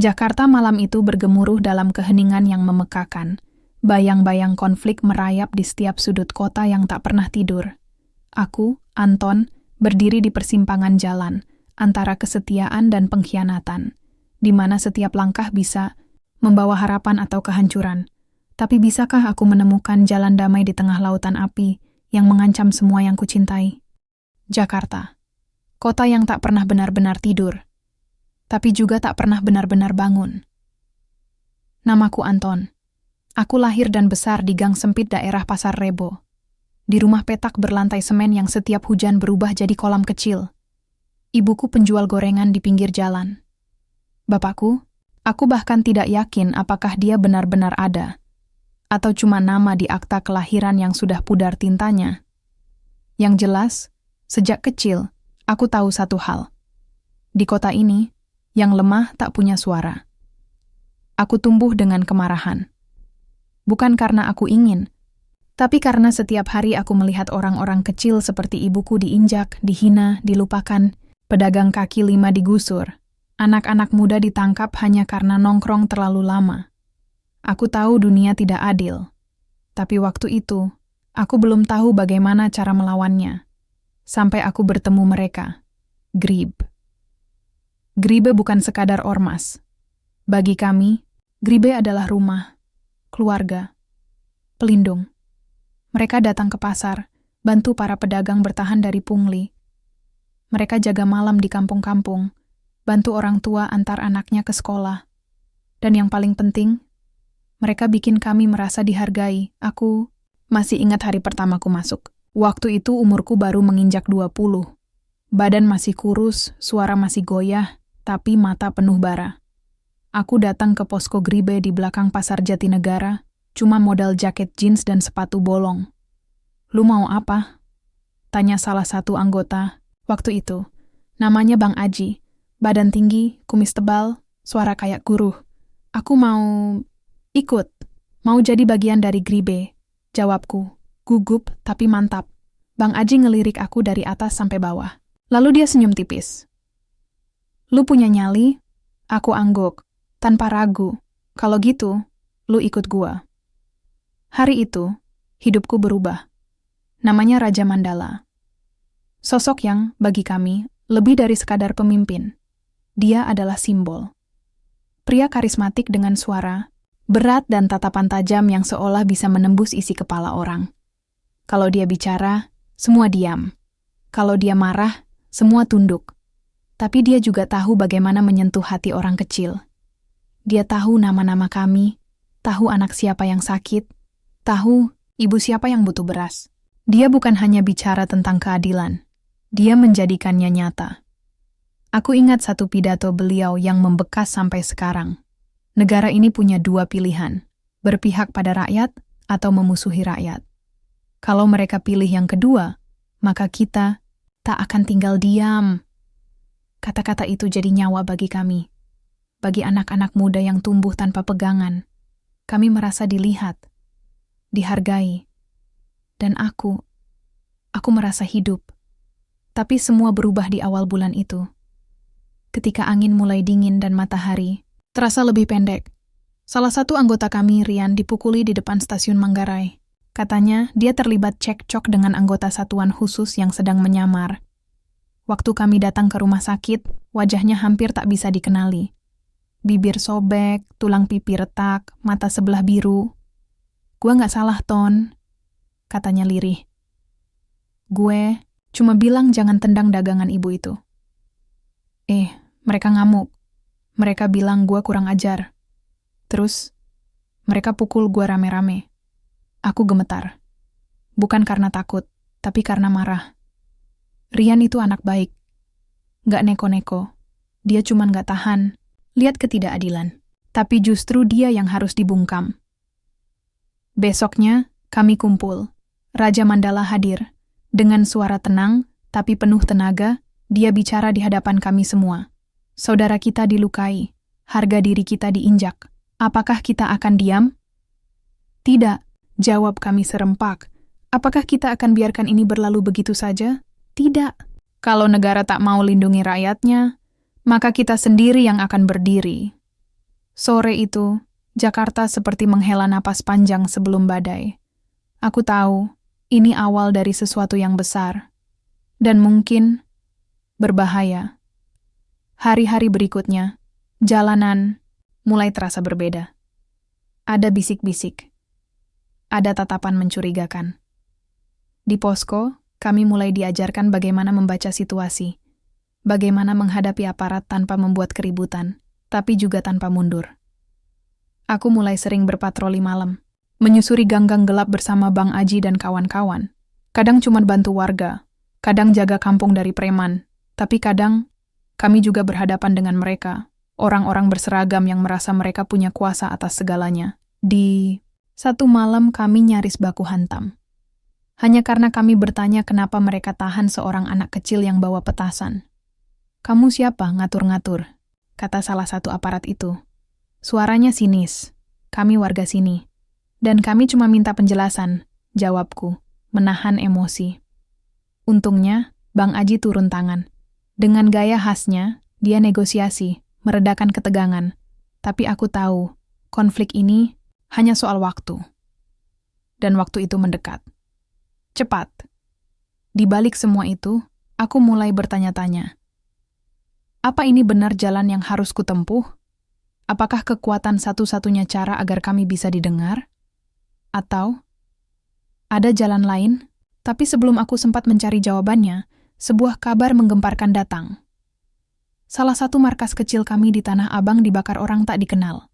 Jakarta malam itu bergemuruh dalam keheningan yang memekakan. Bayang-bayang konflik merayap di setiap sudut kota yang tak pernah tidur. Aku, Anton, berdiri di persimpangan jalan, antara kesetiaan dan pengkhianatan, di mana setiap langkah bisa membawa harapan atau kehancuran. Tapi bisakah aku menemukan jalan damai di tengah lautan api yang mengancam semua yang kucintai? Jakarta, kota yang tak pernah benar-benar tidur, tapi juga tak pernah benar-benar bangun. Namaku Anton. Aku lahir dan besar di gang sempit daerah Pasar Rebo. Di rumah petak berlantai semen yang setiap hujan berubah jadi kolam kecil. Ibuku penjual gorengan di pinggir jalan. Bapakku, aku bahkan tidak yakin apakah dia benar-benar ada, atau cuma nama di akta kelahiran yang sudah pudar tintanya. Yang jelas, sejak kecil, aku tahu satu hal. Di kota ini, yang lemah tak punya suara. Aku tumbuh dengan kemarahan. Bukan karena aku ingin, tapi karena setiap hari aku melihat orang-orang kecil seperti ibuku diinjak, dihina, dilupakan, pedagang kaki lima digusur, anak-anak muda ditangkap hanya karena nongkrong terlalu lama. Aku tahu dunia tidak adil, tapi waktu itu, aku belum tahu bagaimana cara melawannya. Sampai aku bertemu mereka, GRIB. GRIB bukan sekadar ormas. Bagi kami, GRIB adalah rumah, keluarga, pelindung. Mereka datang ke pasar, bantu para pedagang bertahan dari pungli. Mereka jaga malam di kampung-kampung, bantu orang tua antar anaknya ke sekolah. Dan yang paling penting, mereka bikin kami merasa dihargai. Aku masih ingat hari pertamaku masuk. Waktu itu umurku baru menginjak 20. Badan masih kurus, suara masih goyah, tapi mata penuh bara. Aku datang ke posko GRIB di belakang Pasar Jatinegara, cuma modal jaket jeans dan sepatu bolong. "Lu mau apa?" tanya salah satu anggota. Waktu itu, namanya Bang Aji. Badan tinggi, kumis tebal, suara kayak guru. "Aku mau ikut, mau jadi bagian dari GRIB," jawabku. Gugup tapi mantap. Bang Aji ngelirik aku dari atas sampai bawah. Lalu dia senyum tipis. "Lu punya nyali?" Aku angguk, tanpa ragu. "Kalau gitu, lu ikut gua." Hari itu, hidupku berubah. Namanya Raja Mandala. Sosok yang, bagi kami, lebih dari sekadar pemimpin. Dia adalah simbol. Pria karismatik dengan suara, berat dan tatapan tajam yang seolah bisa menembus isi kepala orang. Kalau dia bicara, semua diam. Kalau dia marah, semua tunduk. Tapi dia juga tahu bagaimana menyentuh hati orang kecil. Dia tahu nama-nama kami, tahu anak siapa yang sakit, tahu ibu siapa yang butuh beras. Dia bukan hanya bicara tentang keadilan, dia menjadikannya nyata. Aku ingat satu pidato beliau yang membekas sampai sekarang. Negara ini punya dua pilihan, berpihak pada rakyat atau memusuhi rakyat. Kalau mereka pilih yang kedua, maka kita tak akan tinggal diam. Kata-kata itu jadi nyawa bagi kami. Bagi anak-anak muda yang tumbuh tanpa pegangan, kami merasa dilihat, dihargai. Dan aku merasa hidup. Tapi semua berubah di awal bulan itu. Ketika angin mulai dingin dan matahari terasa lebih pendek. Salah satu anggota kami, Rian, dipukuli di depan stasiun Manggarai. Katanya, dia terlibat cekcok dengan anggota satuan khusus yang sedang menyamar. Waktu kami datang ke rumah sakit, wajahnya hampir tak bisa dikenali. Bibir sobek, tulang pipi retak, mata sebelah biru. "Gua nggak salah, Ton," katanya lirih. "Gue cuma bilang jangan tendang dagangan ibu itu." Mereka ngamuk. Mereka bilang gue kurang ajar. Terus, mereka pukul gue rame-rame. Aku gemetar. Bukan karena takut, tapi karena marah. Rian itu anak baik. Nggak neko-neko. Dia cuma nggak tahan lihat ketidakadilan. Tapi justru dia yang harus dibungkam. Besoknya, kami kumpul. Raja Mandala hadir. Dengan suara tenang, tapi penuh tenaga, dia bicara di hadapan kami semua. Saudara kita dilukai. Harga diri kita diinjak. Apakah kita akan diam? Tidak, jawab kami serempak. Apakah kita akan biarkan ini berlalu begitu saja? Tidak. Kalau negara tak mau lindungi rakyatnya, maka kita sendiri yang akan berdiri. Sore itu, Jakarta seperti menghela napas panjang sebelum badai. Aku tahu, ini awal dari sesuatu yang besar. Dan mungkin berbahaya. Hari-hari berikutnya, jalanan mulai terasa berbeda. Ada bisik-bisik. Ada tatapan mencurigakan. Di posko, kami mulai diajarkan bagaimana membaca situasi. Bagaimana menghadapi aparat tanpa membuat keributan, tapi juga tanpa mundur. Aku mulai sering berpatroli malam, menyusuri gang-gang gelap bersama Bang Aji dan kawan-kawan. Kadang cuma bantu warga, kadang jaga kampung dari preman, tapi kadang kami juga berhadapan dengan mereka, orang-orang berseragam yang merasa mereka punya kuasa atas segalanya. Di satu malam kami nyaris baku hantam. Hanya karena kami bertanya kenapa mereka tahan seorang anak kecil yang bawa petasan. "Kamu siapa ngatur-ngatur?" kata salah satu aparat itu. Suaranya sinis. "Kami warga sini. Dan kami cuma minta penjelasan," jawabku, menahan emosi. Untungnya, Bang Aji turun tangan. Dengan gaya khasnya, dia negosiasi, meredakan ketegangan. Tapi aku tahu, konflik ini hanya soal waktu. Dan waktu itu mendekat. Cepat. Di balik semua itu, aku mulai bertanya-tanya. Apa ini benar jalan yang harus kutempuh? Apakah kekuatan satu-satunya cara agar kami bisa didengar? Atau ada jalan lain? Tapi sebelum aku sempat mencari jawabannya, sebuah kabar menggemparkan datang. Salah satu markas kecil kami di Tanah Abang dibakar orang tak dikenal.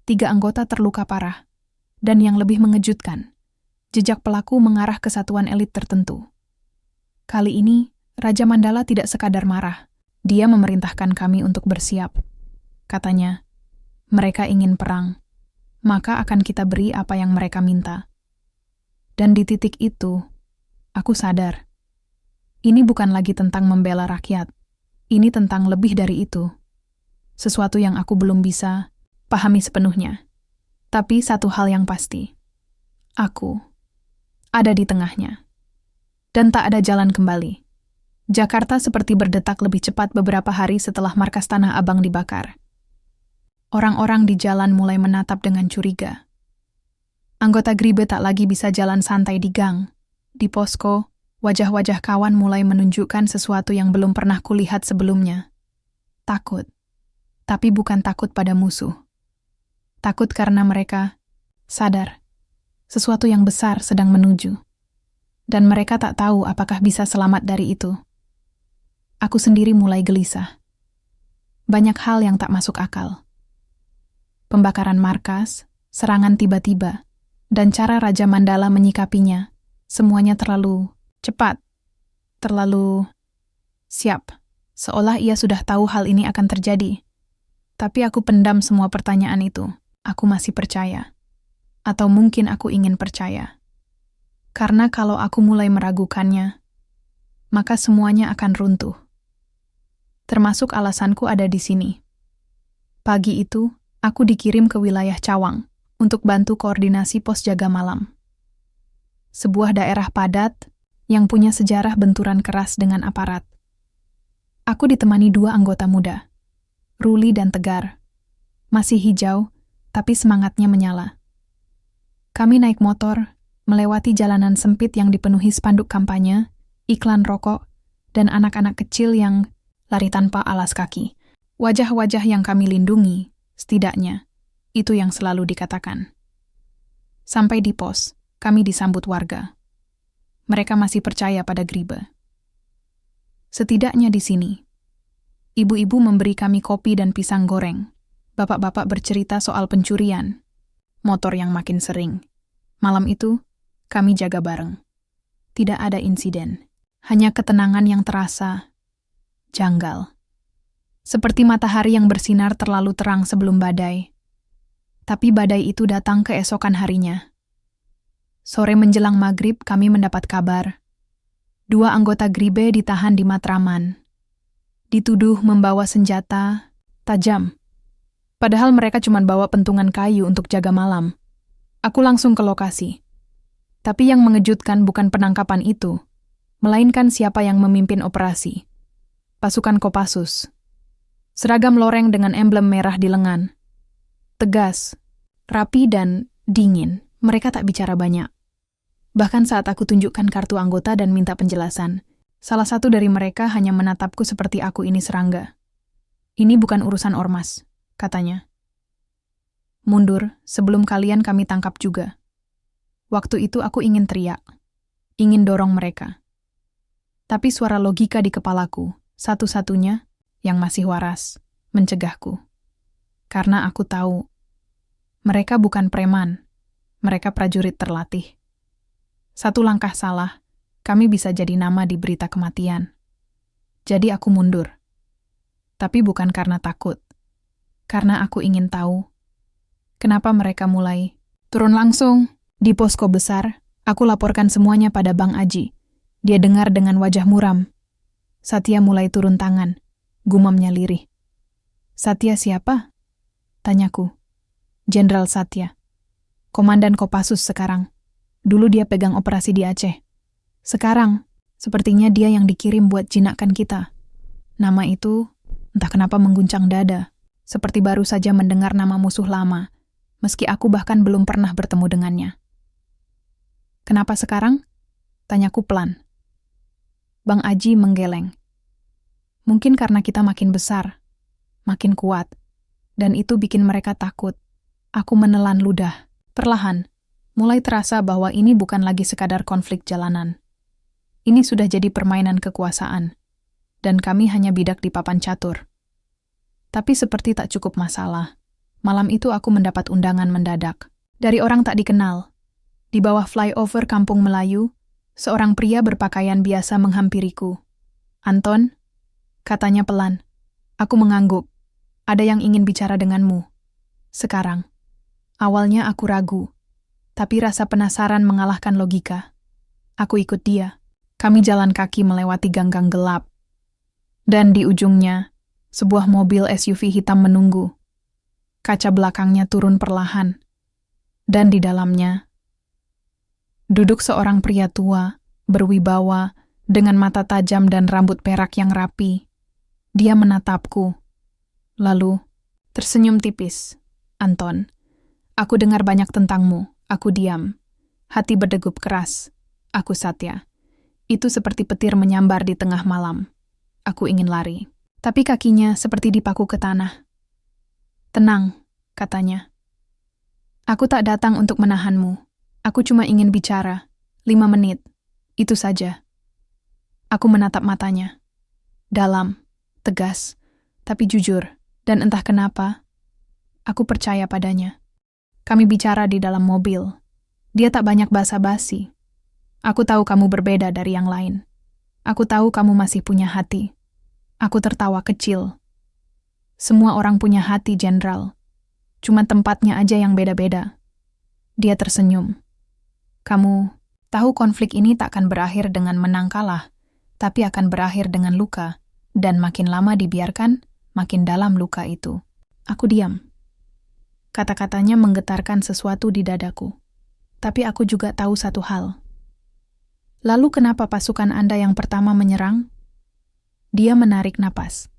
3 anggota terluka parah. Dan yang lebih mengejutkan, jejak pelaku mengarah ke satuan elit tertentu. Kali ini, Raja Mandala tidak sekadar marah. Dia memerintahkan kami untuk bersiap. Katanya, mereka ingin perang, maka akan kita beri apa yang mereka minta. Dan di titik itu, aku sadar. Ini bukan lagi tentang membela rakyat. Ini tentang lebih dari itu. Sesuatu yang aku belum bisa pahami sepenuhnya. Tapi satu hal yang pasti. Aku ada di tengahnya. Dan tak ada jalan kembali. Jakarta seperti berdetak lebih cepat beberapa hari setelah markas Tanah Abang dibakar. Orang-orang di jalan mulai menatap dengan curiga. Anggota Gribe tak lagi bisa jalan santai di gang. Di posko, wajah-wajah kawan mulai menunjukkan sesuatu yang belum pernah kulihat sebelumnya. Takut. Tapi bukan takut pada musuh. Takut karena mereka sadar sesuatu yang besar sedang menuju. Dan mereka tak tahu apakah bisa selamat dari itu. Aku sendiri mulai gelisah. Banyak hal yang tak masuk akal. Pembakaran markas, serangan tiba-tiba, dan cara Raja Mandala menyikapinya, semuanya terlalu cepat, terlalu siap, seolah ia sudah tahu hal ini akan terjadi. Tapi aku pendam semua pertanyaan itu. Aku masih percaya. Atau mungkin aku ingin percaya. Karena kalau aku mulai meragukannya, maka semuanya akan runtuh. Termasuk alasanku ada di sini. Pagi itu, aku dikirim ke wilayah Cawang untuk bantu koordinasi pos jaga malam. Sebuah daerah padat yang punya sejarah benturan keras dengan aparat. Aku ditemani 2 anggota muda, Ruli dan Tegar. Masih hijau, tapi semangatnya menyala. Kami naik motor, melewati jalanan sempit yang dipenuhi spanduk kampanye, iklan rokok, dan anak-anak kecil yang lari tanpa alas kaki. Wajah-wajah yang kami lindungi, setidaknya, itu yang selalu dikatakan. Sampai di pos, kami disambut warga. Mereka masih percaya pada Gribe. Setidaknya di sini. Ibu-ibu memberi kami kopi dan pisang goreng. Bapak-bapak bercerita soal pencurian, motor yang makin sering. Malam itu, kami jaga bareng. Tidak ada insiden, hanya ketenangan yang terasa janggal. Seperti matahari yang bersinar terlalu terang sebelum badai. Tapi badai itu datang keesokan harinya. Sore menjelang maghrib kami mendapat kabar. 2 anggota Gribe ditahan di Matraman. Dituduh membawa senjata tajam. Padahal mereka cuma bawa pentungan kayu untuk jaga malam. Aku langsung ke lokasi. Tapi yang mengejutkan bukan penangkapan itu, melainkan siapa yang memimpin operasi. Pasukan Kopassus. Seragam loreng dengan emblem merah di lengan. tegas, rapi dan dingin. Mereka tak bicara banyak. Bahkan saat aku tunjukkan kartu anggota dan minta penjelasan, salah satu dari mereka hanya menatapku seperti aku ini serangga. Ini bukan urusan ormas, katanya. Mundur, sebelum kalian kami tangkap juga. Waktu itu aku ingin teriak, ingin dorong mereka. Tapi suara logika di kepalaku, satu-satunya yang masih waras, mencegahku. Karena aku tahu, mereka bukan preman, mereka prajurit terlatih. Satu langkah salah, kami bisa jadi nama di berita kematian. Jadi aku mundur. Tapi bukan karena takut, karena aku ingin tahu kenapa mereka mulai turun langsung. Di posko besar, aku laporkan semuanya pada Bang Aji. Dia dengar dengan wajah muram. Satya mulai turun tangan, gumamnya lirih. Satya siapa? Tanyaku. Jenderal Satya. Komandan Kopassus sekarang. Dulu dia pegang operasi di Aceh. Sekarang, sepertinya dia yang dikirim buat jinakkan kita. Nama itu, entah kenapa mengguncang dada. Seperti baru saja mendengar nama musuh lama, meski aku bahkan belum pernah bertemu dengannya. Kenapa sekarang? Tanyaku pelan. Bang Aji menggeleng. Mungkin karena kita makin besar, makin kuat, dan itu bikin mereka takut. Aku menelan ludah. Perlahan, mulai terasa bahwa ini bukan lagi sekadar konflik jalanan. Ini sudah jadi permainan kekuasaan, dan kami hanya bidak di papan catur. Tapi seperti tak cukup masalah, malam itu aku mendapat undangan mendadak. Dari orang tak dikenal. Di bawah flyover Kampung Melayu, seorang pria berpakaian biasa menghampiriku. Anton, katanya pelan. Aku mengangguk. Ada yang ingin bicara denganmu. Sekarang. Awalnya aku ragu, tapi rasa penasaran mengalahkan logika. Aku ikut dia. Kami jalan kaki melewati gang-gang gelap. Dan di ujungnya, sebuah mobil SUV hitam menunggu. Kaca belakangnya turun perlahan. Dan di dalamnya, duduk seorang pria tua, berwibawa, dengan mata tajam dan rambut perak yang rapi. Dia menatapku. Lalu, tersenyum tipis. Anton, aku dengar banyak tentangmu. Aku diam. Hati berdegup keras. Aku Satya. Itu seperti petir menyambar di tengah malam. Aku ingin lari. Tapi kakinya seperti dipaku ke tanah. Tenang, katanya. Aku tak datang untuk menahanmu. Aku cuma ingin bicara. 5 menit. Itu saja. Aku menatap matanya. Dalam, tegas, tapi jujur. Dan entah kenapa, aku percaya padanya. Kami bicara di dalam mobil. Dia tak banyak basa-basi. Aku tahu kamu berbeda dari yang lain. Aku tahu kamu masih punya hati. Aku tertawa kecil. Semua orang punya hati, Jenderal. Cuma tempatnya aja yang beda-beda. Dia tersenyum. Kamu tahu konflik ini tak akan berakhir dengan menang kalah, tapi akan berakhir dengan luka. Dan makin lama dibiarkan, makin dalam luka itu. Aku diam. Kata-katanya menggetarkan sesuatu di dadaku. Tapi aku juga tahu satu hal. Lalu kenapa pasukan Anda yang pertama menyerang? Dia menarik napas.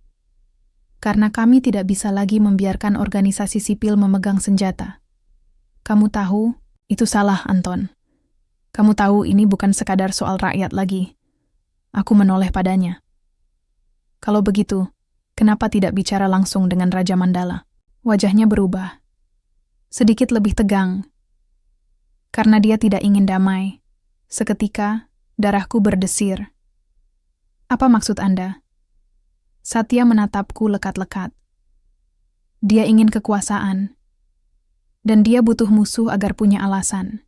Karena kami tidak bisa lagi membiarkan organisasi sipil memegang senjata. Kamu tahu, itu salah, Anton. Kamu tahu ini bukan sekadar soal rakyat lagi. Aku menoleh padanya. Kalau begitu, kenapa tidak bicara langsung dengan Raja Mandala? Wajahnya berubah. Sedikit lebih tegang. Karena dia tidak ingin damai. Seketika, darahku berdesir. Apa maksud Anda? Satya menatapku lekat-lekat. Dia ingin kekuasaan. Dan dia butuh musuh agar punya alasan.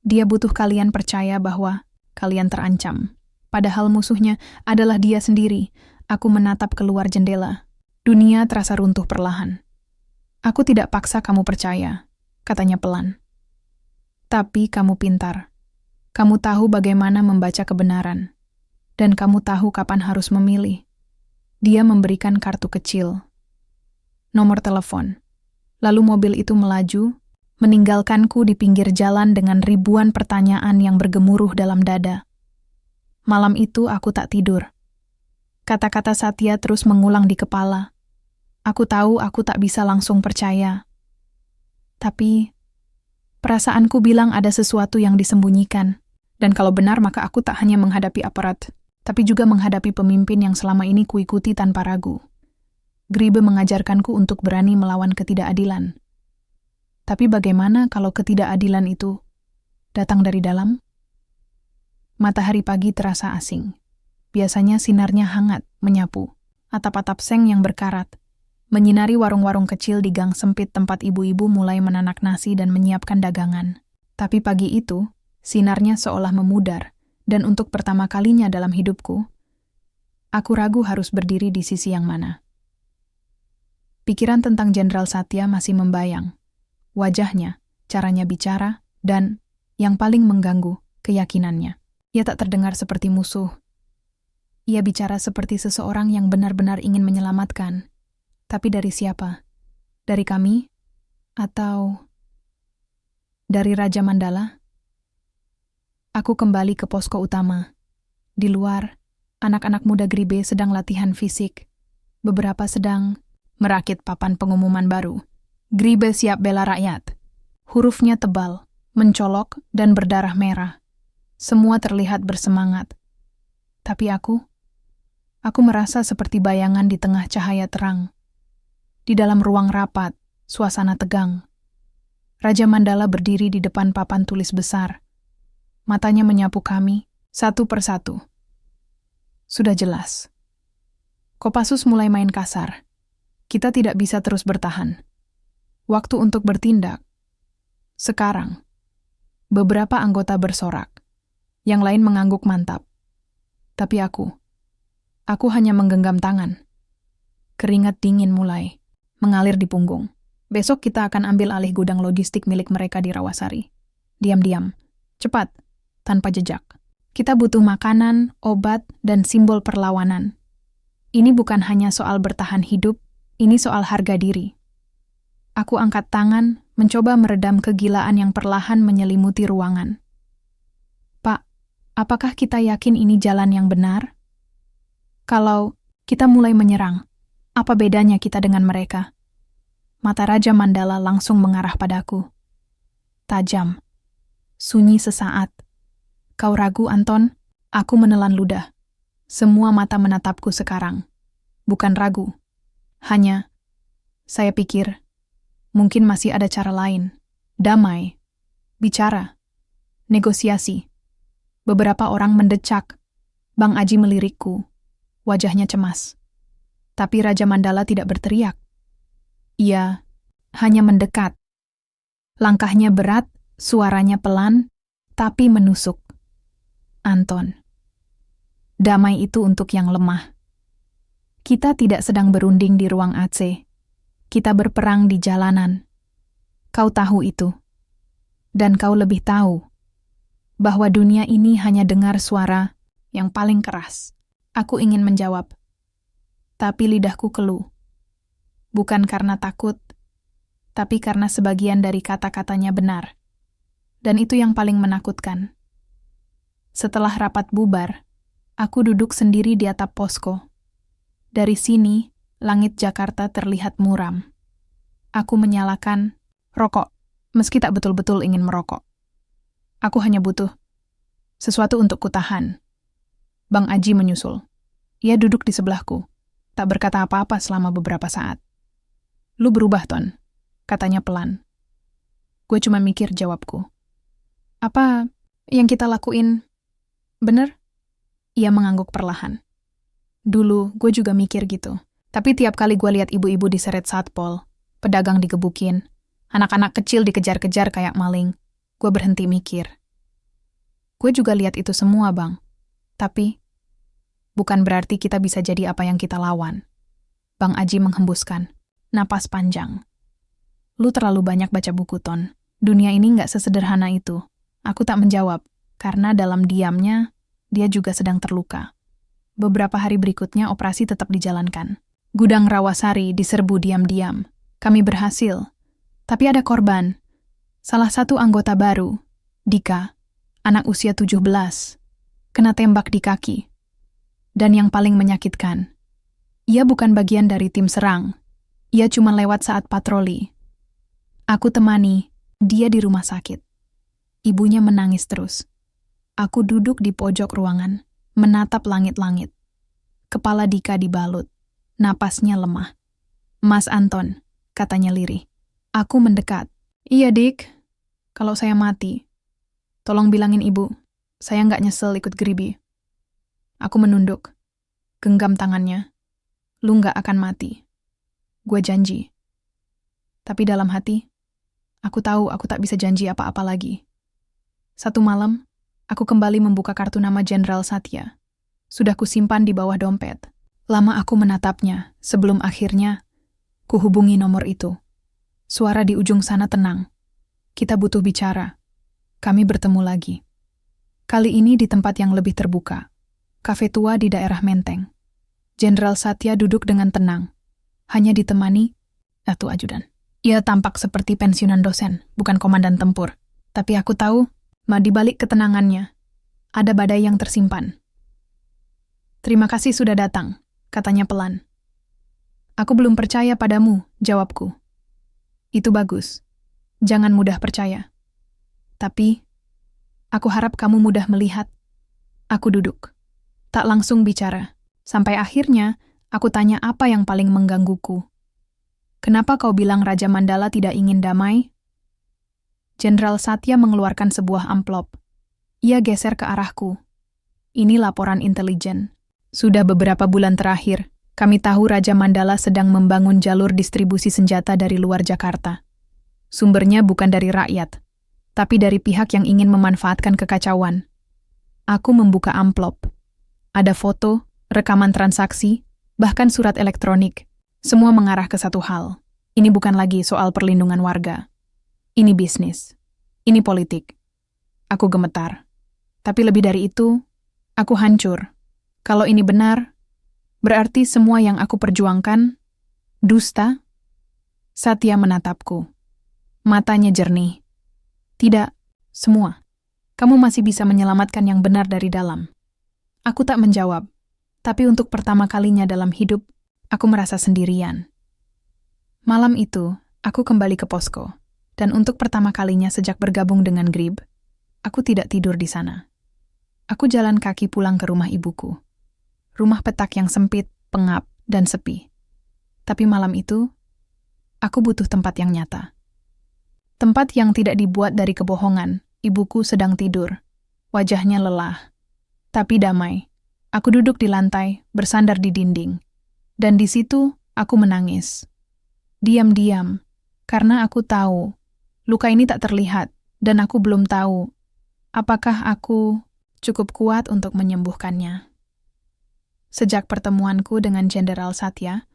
Dia butuh kalian percaya bahwa kalian terancam. Padahal musuhnya adalah dia sendiri. Aku menatap keluar jendela. Dunia terasa runtuh perlahan. Aku tidak paksa kamu percaya, katanya pelan. Tapi kamu pintar. Kamu tahu bagaimana membaca kebenaran. Dan kamu tahu kapan harus memilih. Dia memberikan kartu kecil. Nomor telepon. Lalu mobil itu melaju, meninggalkanku di pinggir jalan dengan ribuan pertanyaan yang bergemuruh dalam dada. Malam itu aku tak tidur. Kata-kata Satya terus mengulang di kepala. Aku tahu aku tak bisa langsung percaya. Tapi perasaanku bilang ada sesuatu yang disembunyikan. Dan kalau benar maka aku tak hanya menghadapi aparat, tapi juga menghadapi pemimpin yang selama ini kuikuti tanpa ragu. Gribe mengajarkanku untuk berani melawan ketidakadilan. Tapi bagaimana kalau ketidakadilan itu datang dari dalam? Matahari pagi terasa asing. Biasanya sinarnya hangat, menyapu. Atap-atap seng yang berkarat, menyinari warung-warung kecil di gang sempit tempat ibu-ibu mulai menanak nasi dan menyiapkan dagangan. Tapi pagi itu, sinarnya seolah memudar, dan untuk pertama kalinya dalam hidupku, aku ragu harus berdiri di sisi yang mana. Pikiran tentang Jenderal Satya masih membayang. Wajahnya, caranya bicara, dan, yang paling mengganggu, keyakinannya. Ia tak terdengar seperti musuh. Ia bicara seperti seseorang yang benar-benar ingin menyelamatkan. Tapi dari siapa? Dari kami? Atau dari Raja Mandala? Aku kembali ke posko utama. Di luar, anak-anak muda Gribe sedang latihan fisik. Beberapa sedang merakit papan pengumuman baru. Gribe siap bela rakyat. Hurufnya tebal, mencolok, dan berdarah merah. Semua terlihat bersemangat. Tapi aku merasa seperti bayangan di tengah cahaya terang. Di dalam ruang rapat, suasana tegang. Raja Mandala berdiri di depan papan tulis besar. Matanya menyapu kami, satu persatu. Sudah jelas. Kopassus mulai main kasar. Kita tidak bisa terus bertahan. Waktu untuk bertindak. Sekarang. Beberapa anggota bersorak. Yang lain mengangguk mantap. Tapi aku hanya menggenggam tangan. Keringat dingin mulai mengalir di punggung. Besok kita akan ambil alih gudang logistik milik mereka di Rawasari. Diam-diam. Cepat. Tanpa jejak. Kita butuh makanan, obat, dan simbol perlawanan. Ini bukan hanya soal bertahan hidup, ini soal harga diri. Aku angkat tangan, mencoba meredam kegilaan yang perlahan menyelimuti ruangan. Pak, apakah kita yakin ini jalan yang benar? Kalau kita mulai menyerang, apa bedanya kita dengan mereka? Mata Raja Mandala langsung mengarah padaku. Tajam. Sunyi sesaat. Kau ragu, Anton? Aku menelan ludah. Semua mata menatapku sekarang. Bukan ragu. Hanya, saya pikir, mungkin masih ada cara lain. Damai. Bicara. Negosiasi. Beberapa orang mendecak. Bang Aji melirikku. Wajahnya cemas. Tapi Raja Mandala tidak berteriak. Ia hanya mendekat. Langkahnya berat, suaranya pelan, tapi menusuk. Anton. Damai itu untuk yang lemah. Kita tidak sedang berunding di ruang AC. Kita berperang di jalanan. Kau tahu itu. Dan kau lebih tahu bahwa dunia ini hanya dengar suara yang paling keras. Aku ingin menjawab. Tapi lidahku keluh. Bukan karena takut, tapi karena sebagian dari kata-katanya benar. Dan itu yang paling menakutkan. Setelah rapat bubar, aku duduk sendiri di atap posko. Dari sini, langit Jakarta terlihat muram. Aku menyalakan rokok, meski tak betul-betul ingin merokok. Aku hanya butuh sesuatu untuk kutahan. Bang Aji menyusul. Ia duduk di sebelahku, tak berkata apa-apa selama beberapa saat. Lu berubah, Ton, katanya pelan. Gue cuma mikir, jawabku. Apa yang kita lakuin bener? Ia mengangguk perlahan. Dulu, gue juga mikir gitu. Tapi tiap kali gue lihat ibu-ibu diseret satpol, pedagang digebukin, anak-anak kecil dikejar-kejar kayak maling, gue berhenti mikir. Gue juga lihat itu semua, Bang. Tapi, bukan berarti kita bisa jadi apa yang kita lawan. Bang Aji menghembuskan napas panjang. Lu terlalu banyak baca buku, Ton. Dunia ini nggak sesederhana itu. Aku tak menjawab, karena dalam diamnya, dia juga sedang terluka. Beberapa hari berikutnya operasi tetap dijalankan. Gudang Rawasari diserbu diam-diam. Kami berhasil. Tapi ada korban. Salah satu anggota baru, Dika, anak usia 17, kena tembak di kaki. Dan yang paling menyakitkan, ia bukan bagian dari tim serang. Ia cuma lewat saat patroli. Aku temani dia di rumah sakit. Ibunya menangis terus. Aku duduk di pojok ruangan, menatap langit-langit. Kepala Dika dibalut, napasnya lemah. "Mas Anton," katanya lirih. Aku mendekat. "Iya, Dik. Kalau saya mati, tolong bilangin ibu, saya nggak nyesel ikut Gribi." Aku menunduk, genggam tangannya. "Lu nggak akan mati. Gue janji." Tapi dalam hati, aku tahu aku tak bisa janji apa-apa lagi. Satu malam, aku kembali membuka kartu nama Jenderal Satya. Sudah kusimpan di bawah dompet. Lama aku menatapnya, sebelum akhirnya kuhubungi nomor itu. Suara di ujung sana tenang. "Kita butuh bicara." Kami bertemu lagi. Kali ini di tempat yang lebih terbuka. Kafe tua di daerah Menteng. Jenderal Satya duduk dengan tenang. Hanya ditemani satu ajudan. Ia tampak seperti pensiunan dosen, bukan komandan tempur. Tapi aku tahu, di balik ketenangannya, ada badai yang tersimpan. "Terima kasih sudah datang," katanya pelan. "Aku belum percaya padamu," jawabku. "Itu bagus. Jangan mudah percaya. Tapi, aku harap kamu mudah melihat." Aku duduk. Tak langsung bicara. Sampai akhirnya, aku tanya apa yang paling menggangguku. "Kenapa kau bilang Raja Mandala tidak ingin damai?" Jenderal Satya mengeluarkan sebuah amplop. Ia geser ke arahku. "Ini laporan intelijen. Sudah beberapa bulan terakhir, kami tahu Raja Mandala sedang membangun jalur distribusi senjata dari luar Jakarta. Sumbernya bukan dari rakyat, tapi dari pihak yang ingin memanfaatkan kekacauan." Aku membuka amplop. Ada foto, rekaman transaksi, bahkan surat elektronik. Semua mengarah ke satu hal. Ini bukan lagi soal perlindungan warga. Ini bisnis. Ini politik. Aku gemetar. Tapi lebih dari itu, aku hancur. Kalau ini benar, berarti semua yang aku perjuangkan dusta. Satya menatapku. Matanya jernih. "Tidak, semua. Kamu masih bisa menyelamatkan yang benar dari dalam." Aku tak menjawab. Tapi untuk pertama kalinya dalam hidup, aku merasa sendirian. Malam itu, aku kembali ke posko. Dan untuk pertama kalinya sejak bergabung dengan Grib, aku tidak tidur di sana. Aku jalan kaki pulang ke rumah ibuku. Rumah petak yang sempit, pengap, dan sepi. Tapi malam itu, aku butuh tempat yang nyata. Tempat yang tidak dibuat dari kebohongan. Ibuku sedang tidur. Wajahnya lelah. Tapi damai. Aku duduk di lantai, bersandar di dinding. Dan di situ, aku menangis. Diam-diam. Karena aku tahu, luka ini tak terlihat, dan aku belum tahu apakah aku cukup kuat untuk menyembuhkannya. Sejak pertemuanku dengan Jenderal Satya,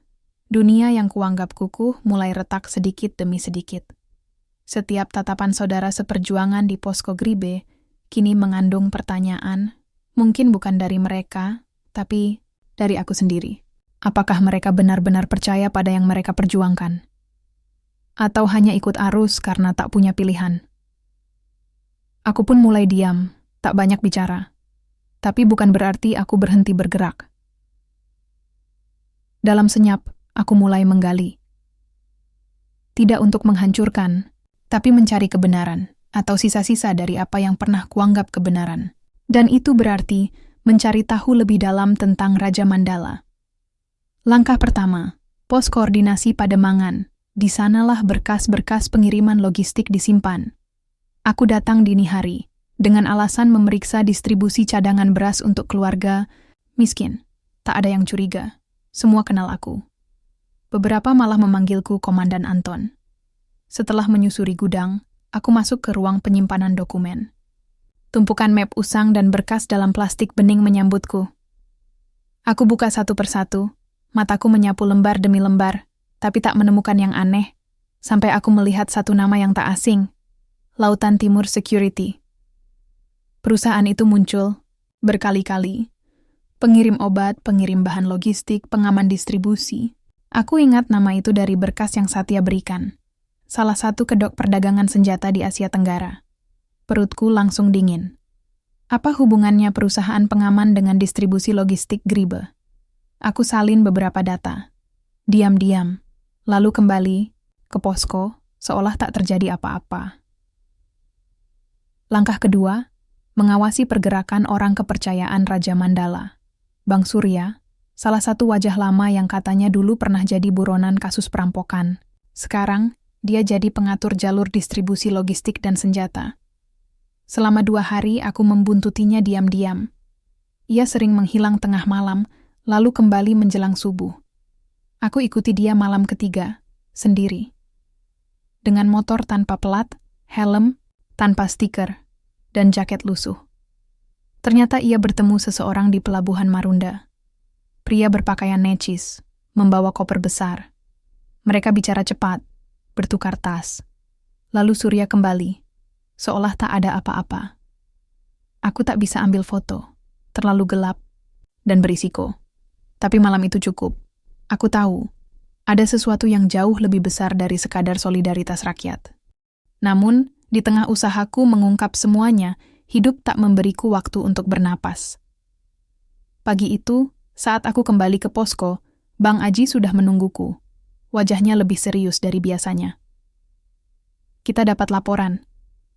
dunia yang kuanggap kukuh mulai retak sedikit demi sedikit. Setiap tatapan saudara seperjuangan di posko Gribe kini mengandung pertanyaan, mungkin bukan dari mereka, tapi dari aku sendiri. Apakah mereka benar-benar percaya pada yang mereka perjuangkan? Atau hanya ikut arus karena tak punya pilihan? Aku pun mulai diam, tak banyak bicara. Tapi bukan berarti aku berhenti bergerak. Dalam senyap, aku mulai menggali. Tidak untuk menghancurkan, tapi mencari kebenaran, atau sisa-sisa dari apa yang pernah kuanggap kebenaran. Dan itu berarti mencari tahu lebih dalam tentang Raja Mandala. Langkah pertama, pos koordinasi Pademangan. Di sanalah berkas-berkas pengiriman logistik disimpan. Aku datang dini hari, dengan alasan memeriksa distribusi cadangan beras untuk keluarga miskin. Tak ada yang curiga. Semua kenal aku. Beberapa malah memanggilku Komandan Anton. Setelah menyusuri gudang, aku masuk ke ruang penyimpanan dokumen. Tumpukan map usang dan berkas dalam plastik bening menyambutku. Aku buka satu persatu, mataku menyapu lembar demi lembar, tapi tak menemukan yang aneh, sampai aku melihat satu nama yang tak asing, Lautan Timur Security. Perusahaan itu muncul berkali-kali. Pengirim obat, pengirim bahan logistik, pengaman distribusi. Aku ingat nama itu dari berkas yang Satya berikan. Salah satu kedok perdagangan senjata di Asia Tenggara. Perutku langsung dingin. Apa hubungannya perusahaan pengaman dengan distribusi logistik Gribe? Aku salin beberapa data. Diam-diam. Lalu kembali ke posko, seolah tak terjadi apa-apa. Langkah kedua, mengawasi pergerakan orang kepercayaan Raja Mandala. Bang Surya, salah satu wajah lama yang katanya dulu pernah jadi buronan kasus perampokan. Sekarang, dia jadi pengatur jalur distribusi logistik dan senjata. Selama 2 hari aku membuntutinya diam-diam. Ia sering menghilang tengah malam, lalu kembali menjelang subuh. Aku ikuti dia malam ketiga, sendiri. Dengan motor tanpa pelat, helm, tanpa stiker, dan jaket lusuh. Ternyata ia bertemu seseorang di pelabuhan Marunda. Pria berpakaian necis, membawa koper besar. Mereka bicara cepat, bertukar tas. Lalu Surya kembali, seolah tak ada apa-apa. Aku tak bisa ambil foto, terlalu gelap, dan berisiko. Tapi malam itu cukup. Aku tahu, ada sesuatu yang jauh lebih besar dari sekadar solidaritas rakyat. Namun, di tengah usahaku mengungkap semuanya, hidup tak memberiku waktu untuk bernapas. Pagi itu, saat aku kembali ke posko, Bang Aji sudah menungguku. Wajahnya lebih serius dari biasanya. Kita dapat laporan.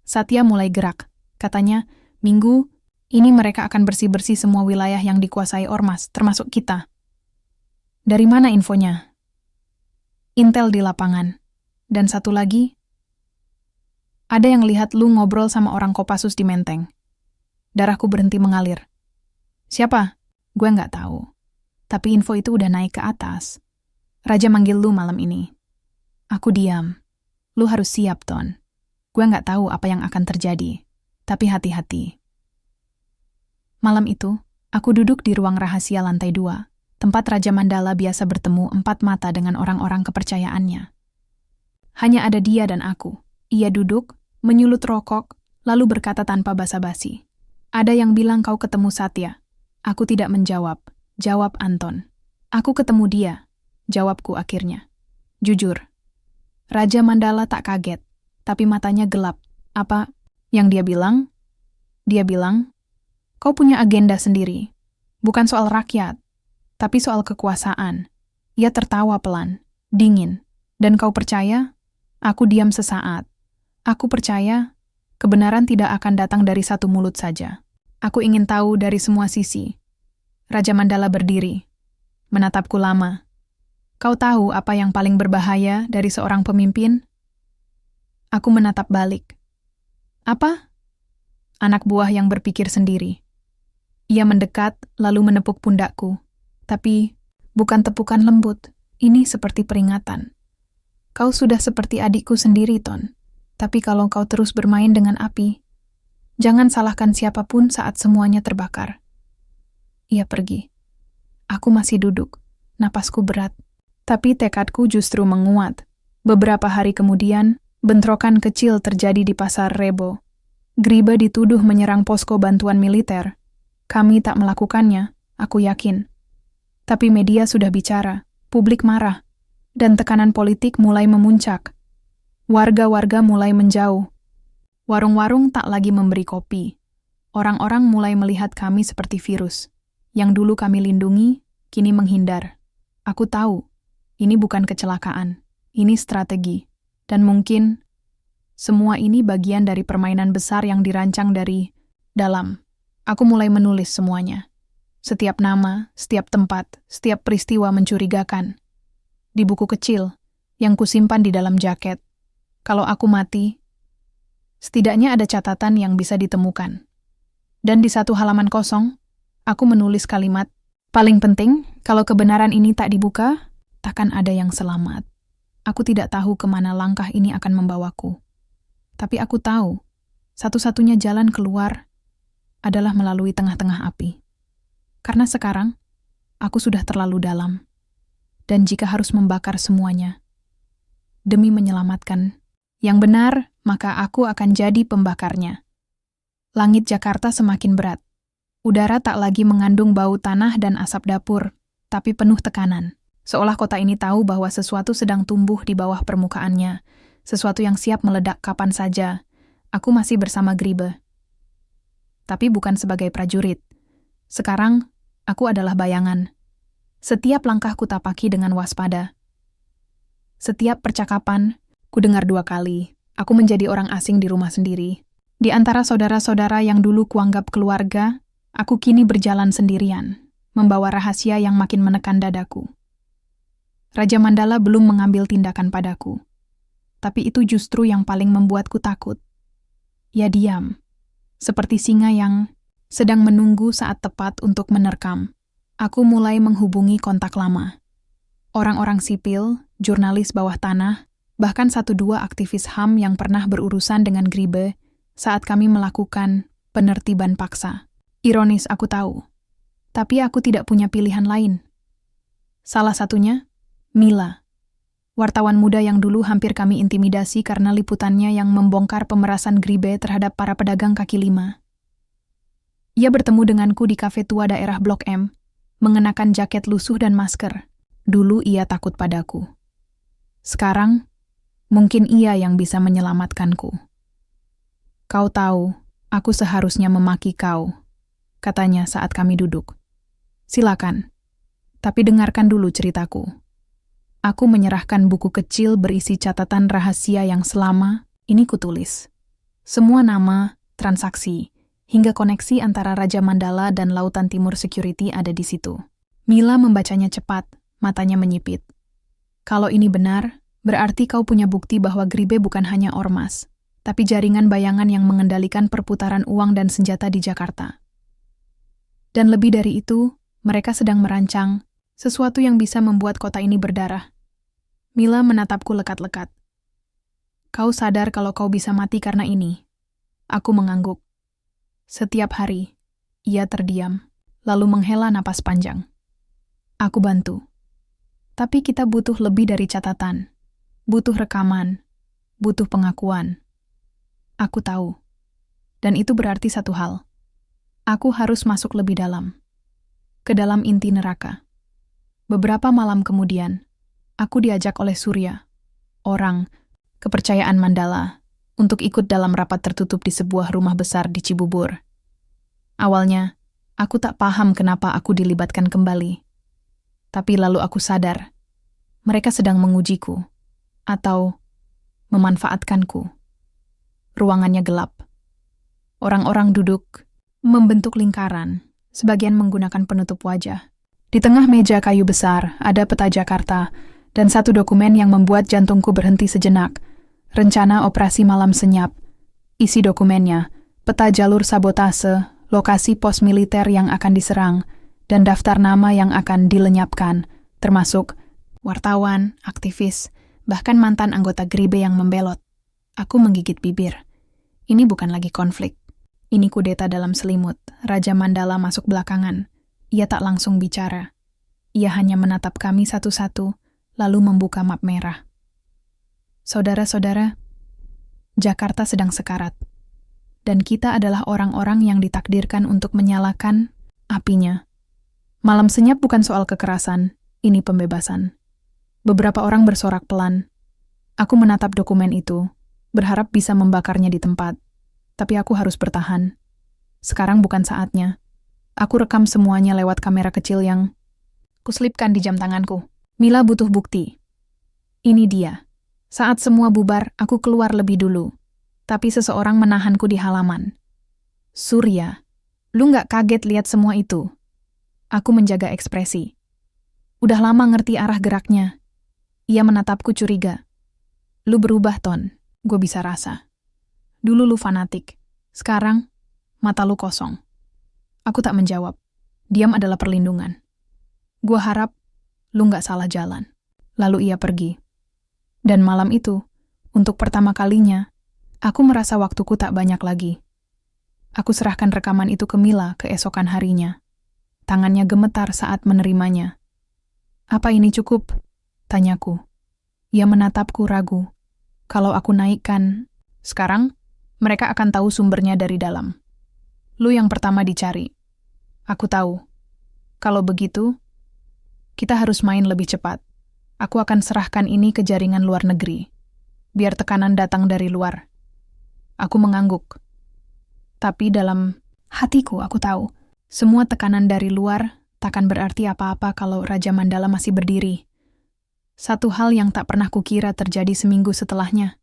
Satya mulai gerak. Katanya, minggu ini mereka akan bersih-bersih semua wilayah yang dikuasai ormas, termasuk kita. Dari mana infonya? Intel di lapangan. Dan satu lagi, ada yang lihat lu ngobrol sama orang Kopassus di Menteng. Darahku berhenti mengalir. Siapa? Gue nggak tahu. Tapi info itu udah naik ke atas. Raja manggil lu malam ini. Aku diam. Lu harus siap, Ton. Gue nggak tahu apa yang akan terjadi. Tapi hati-hati. Malam itu, aku duduk di ruang rahasia lantai 2, tempat Raja Mandala biasa bertemu 4 mata dengan orang-orang kepercayaannya. Hanya ada dia dan aku. Ia duduk, menyulut rokok, lalu berkata tanpa basa-basi. Ada yang bilang kau ketemu Satya. Aku tidak menjawab. Jawab Anton. Aku ketemu dia. Jawabku akhirnya. Jujur. Raja Mandala tak kaget, tapi matanya gelap. Apa yang dia bilang? Dia bilang, kau punya agenda sendiri. Bukan soal rakyat, tapi soal kekuasaan. Ia tertawa pelan, dingin. Dan kau percaya? Aku diam sesaat. Aku percaya, kebenaran tidak akan datang dari satu mulut saja. Aku ingin tahu dari semua sisi. Raja Mandala berdiri, menatapku lama. Kau tahu apa yang paling berbahaya dari seorang pemimpin? Aku menatap balik. Apa? Anak buah yang berpikir sendiri. Ia mendekat, lalu menepuk pundakku. Tapi, bukan tepukan lembut. Ini seperti peringatan. Kau sudah seperti adikku sendiri, Ton. Tapi kalau kau terus bermain dengan api, jangan salahkan siapapun saat semuanya terbakar. Ia pergi. Aku masih duduk, napasku berat. Tapi tekadku justru menguat. Beberapa hari kemudian, bentrokan kecil terjadi di Pasar Rebo. Griba dituduh menyerang posko bantuan militer. Kami tak melakukannya, aku yakin. Tapi media sudah bicara, publik marah, dan tekanan politik mulai memuncak. Warga-warga mulai menjauh. Warung-warung tak lagi memberi kopi. Orang-orang mulai melihat kami seperti virus. Yang dulu kami lindungi, kini menghindar. Aku tahu, ini bukan kecelakaan. Ini strategi. Dan mungkin, semua ini bagian dari permainan besar yang dirancang dari dalam. Aku mulai menulis semuanya. Setiap nama, setiap tempat, setiap peristiwa mencurigakan. Di buku kecil, yang kusimpan di dalam jaket. Kalau aku mati, setidaknya ada catatan yang bisa ditemukan. Dan di satu halaman kosong, aku menulis kalimat, paling penting, kalau kebenaran ini tak dibuka, takkan ada yang selamat. Aku tidak tahu kemana langkah ini akan membawaku. Tapi aku tahu, satu-satunya jalan keluar adalah melalui tengah-tengah api. Karena sekarang, aku sudah terlalu dalam. Dan jika harus membakar semuanya, demi menyelamatkan yang benar, maka aku akan jadi pembakarnya. Langit Jakarta semakin berat. Udara tak lagi mengandung bau tanah dan asap dapur, tapi penuh tekanan. Seolah kota ini tahu bahwa sesuatu sedang tumbuh di bawah permukaannya, sesuatu yang siap meledak kapan saja. Aku masih bersama Gribe. Tapi bukan sebagai prajurit. Sekarang, aku adalah bayangan. Setiap langkah ku tapaki dengan waspada. Setiap percakapan, Kudengar 2 kali, aku menjadi orang asing di rumah sendiri. Di antara saudara-saudara yang dulu kuanggap keluarga, aku kini berjalan sendirian, membawa rahasia yang makin menekan dadaku. Raja Mandala belum mengambil tindakan padaku. Tapi itu justru yang paling membuatku takut. Ia diam, seperti singa yang sedang menunggu saat tepat untuk menerkam. Aku mulai menghubungi kontak lama. Orang-orang sipil, jurnalis bawah tanah, bahkan 1-2 aktivis HAM yang pernah berurusan dengan Gribe saat kami melakukan penertiban paksa. Ironis aku tahu, tapi aku tidak punya pilihan lain. Salah satunya, Mila, wartawan muda yang dulu hampir kami intimidasi karena liputannya yang membongkar pemerasan Gribe terhadap para pedagang kaki lima. Ia bertemu denganku di kafe tua daerah Blok M, mengenakan jaket lusuh dan masker. Dulu ia takut padaku. Sekarang, mungkin ia yang bisa menyelamatkanku. Kau tahu, aku seharusnya memaki kau, katanya saat kami duduk. Silakan, tapi dengarkan dulu ceritaku. Aku menyerahkan buku kecil berisi catatan rahasia yang selama ini kutulis. Semua nama, transaksi, hingga koneksi antara Raja Mandala dan Lautan Timur Security ada di situ. Mila membacanya cepat, matanya menyipit. Kalau ini benar, berarti kau punya bukti bahwa Gribe bukan hanya ormas, tapi jaringan bayangan yang mengendalikan perputaran uang dan senjata di Jakarta. Dan lebih dari itu, mereka sedang merancang sesuatu yang bisa membuat kota ini berdarah. Mila menatapku lekat-lekat. Kau sadar kalau kau bisa mati karena ini? Aku mengangguk. Setiap hari, ia terdiam, lalu menghela napas panjang. Aku bantu. Tapi kita butuh lebih dari catatan. Butuh rekaman. Butuh pengakuan. Aku tahu. Dan itu berarti satu hal. Aku harus masuk lebih dalam. Ke dalam inti neraka. Beberapa malam kemudian, aku diajak oleh Surya, orang kepercayaan Mandala, untuk ikut dalam rapat tertutup di sebuah rumah besar di Cibubur. Awalnya, aku tak paham kenapa aku dilibatkan kembali. Tapi lalu aku sadar, mereka sedang mengujiku, atau memanfaatkanku. Ruangannya gelap. Orang-orang duduk, membentuk lingkaran, sebagian menggunakan penutup wajah. Di tengah meja kayu besar, ada peta Jakarta, dan satu dokumen yang membuat jantungku berhenti sejenak. Rencana operasi malam senyap. Isi dokumennya, peta jalur sabotase, lokasi pos militer yang akan diserang, dan daftar nama yang akan dilenyapkan, termasuk wartawan, aktivis, bahkan mantan anggota Gribe yang membelot. Aku menggigit bibir. Ini bukan lagi konflik. Ini kudeta dalam selimut. Raja Mandala masuk belakangan. Ia tak langsung bicara. Ia hanya menatap kami satu-satu, lalu membuka map merah. Saudara-saudara, Jakarta sedang sekarat. Dan kita adalah orang-orang yang ditakdirkan untuk menyalakan apinya. Malam senyap bukan soal kekerasan, ini pembebasan. Beberapa orang bersorak pelan. Aku menatap dokumen itu, berharap bisa membakarnya di tempat. Tapi aku harus bertahan. Sekarang bukan saatnya. Aku rekam semuanya lewat kamera kecil yang kuselipkan di jam tanganku. Mila butuh bukti. Ini dia. Saat semua bubar, aku keluar lebih dulu. Tapi seseorang menahanku di halaman. Surya, lu nggak kaget lihat semua itu? Aku menjaga ekspresi. Udah lama ngerti arah geraknya. Ia menatapku curiga. Lu berubah, Ton. Gue bisa rasa. Dulu lu fanatik. Sekarang, mata lu kosong. Aku tak menjawab. Diam adalah perlindungan. Gua harap lu nggak salah jalan. Lalu ia pergi. Dan malam itu, untuk pertama kalinya, aku merasa waktuku tak banyak lagi. Aku serahkan rekaman itu ke Mila keesokan harinya. Tangannya gemetar saat menerimanya. Apa ini cukup? Tanyaku. Ia menatapku ragu. Kalau aku naikkan, sekarang, mereka akan tahu sumbernya dari dalam. Lu yang pertama dicari. Aku tahu. Kalau begitu, kita harus main lebih cepat. Aku akan serahkan ini ke jaringan luar negeri. Biar tekanan datang dari luar. Aku mengangguk. Tapi dalam hatiku aku tahu, semua tekanan dari luar takkan berarti apa-apa kalau Raja Mandala masih berdiri. Satu hal yang tak pernah kukira terjadi seminggu setelahnya.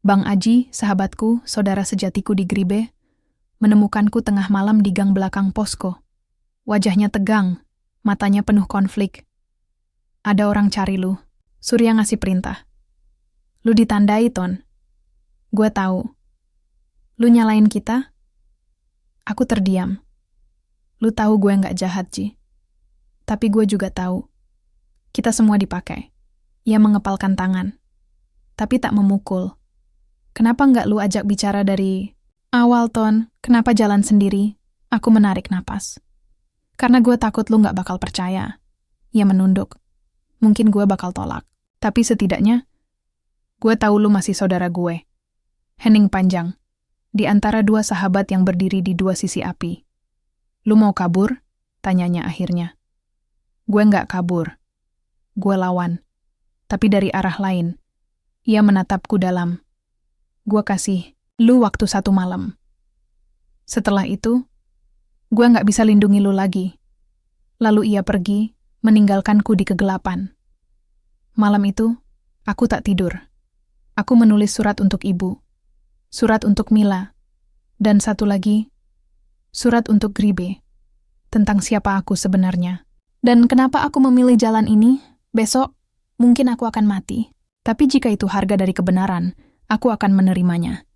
Bang Aji, sahabatku, saudara sejatiku di Gribe, menemukanku tengah malam di gang belakang posko. Wajahnya tegang, matanya penuh konflik. Ada orang cari lu. Surya ngasih perintah. Lu ditandai, Ton. Gue tahu. Lu nyalain kita? Aku terdiam. Lu tahu gue nggak jahat, Ji. Tapi gue juga tahu. Kita semua dipakai. Ia mengepalkan tangan. Tapi tak memukul. Kenapa nggak lu ajak bicara dari awal, Ton? Kenapa jalan sendiri? Aku menarik napas. Karena gue takut lu nggak bakal percaya. Ia menunduk. Mungkin gue bakal tolak. Tapi setidaknya, gue tahu lu masih saudara gue. Hening panjang. Di antara dua sahabat yang berdiri di dua sisi api. Lu mau kabur? Tanyanya akhirnya. Gue nggak kabur. Gue lawan. Tapi dari arah lain. Ia menatapku dalam. Gue kasih lu waktu 1 malam. Setelah itu, gue nggak bisa lindungi lu lagi. Lalu ia pergi, meninggalkanku di kegelapan. Malam itu, aku tak tidur. Aku menulis surat untuk ibu. Surat untuk Mila. Dan satu lagi, surat untuk Gribe. Tentang siapa aku sebenarnya. Dan kenapa aku memilih jalan ini? Besok, mungkin aku akan mati. Tapi jika itu harga dari kebenaran, aku akan menerimanya.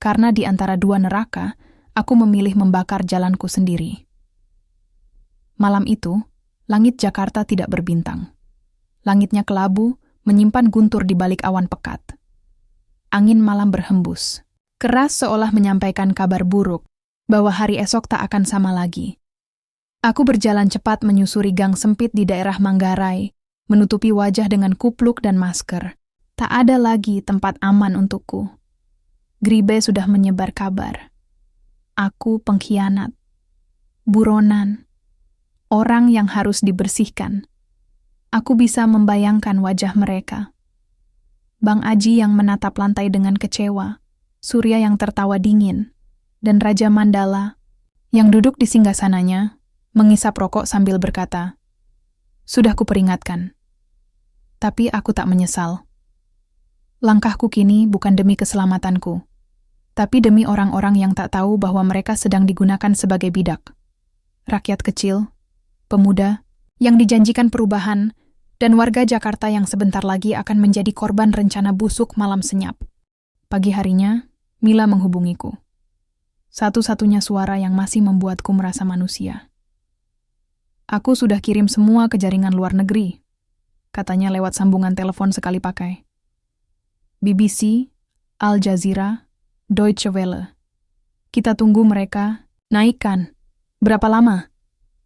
Karena di antara dua neraka, aku memilih membakar jalanku sendiri. Malam itu, langit Jakarta tidak berbintang. Langitnya kelabu, menyimpan guntur di balik awan pekat. Angin malam berhembus. Keras seolah menyampaikan kabar buruk, bahwa hari esok tak akan sama lagi. Aku berjalan cepat menyusuri gang sempit di daerah Manggarai, menutupi wajah dengan kupluk dan masker. Tak ada lagi tempat aman untukku. Gribe sudah menyebar kabar. Aku pengkhianat. Buronan. Orang yang harus dibersihkan. Aku bisa membayangkan wajah mereka. Bang Aji yang menatap lantai dengan kecewa, Surya yang tertawa dingin, dan Raja Mandala yang duduk di singgasananya, mengisap rokok sambil berkata, "Sudah kuperingatkan." Tapi aku tak menyesal. Langkahku kini bukan demi keselamatanku, tapi demi orang-orang yang tak tahu bahwa mereka sedang digunakan sebagai bidak. Rakyat kecil, pemuda, yang dijanjikan perubahan, dan warga Jakarta yang sebentar lagi akan menjadi korban rencana busuk malam senyap. Pagi harinya, Mila menghubungiku. Satu-satunya suara yang masih membuatku merasa manusia. Aku sudah kirim semua ke jaringan luar negeri, katanya lewat sambungan telepon sekali pakai. BBC, Al Jazeera, Deutsche Welle. Kita tunggu mereka naikkan. Berapa lama?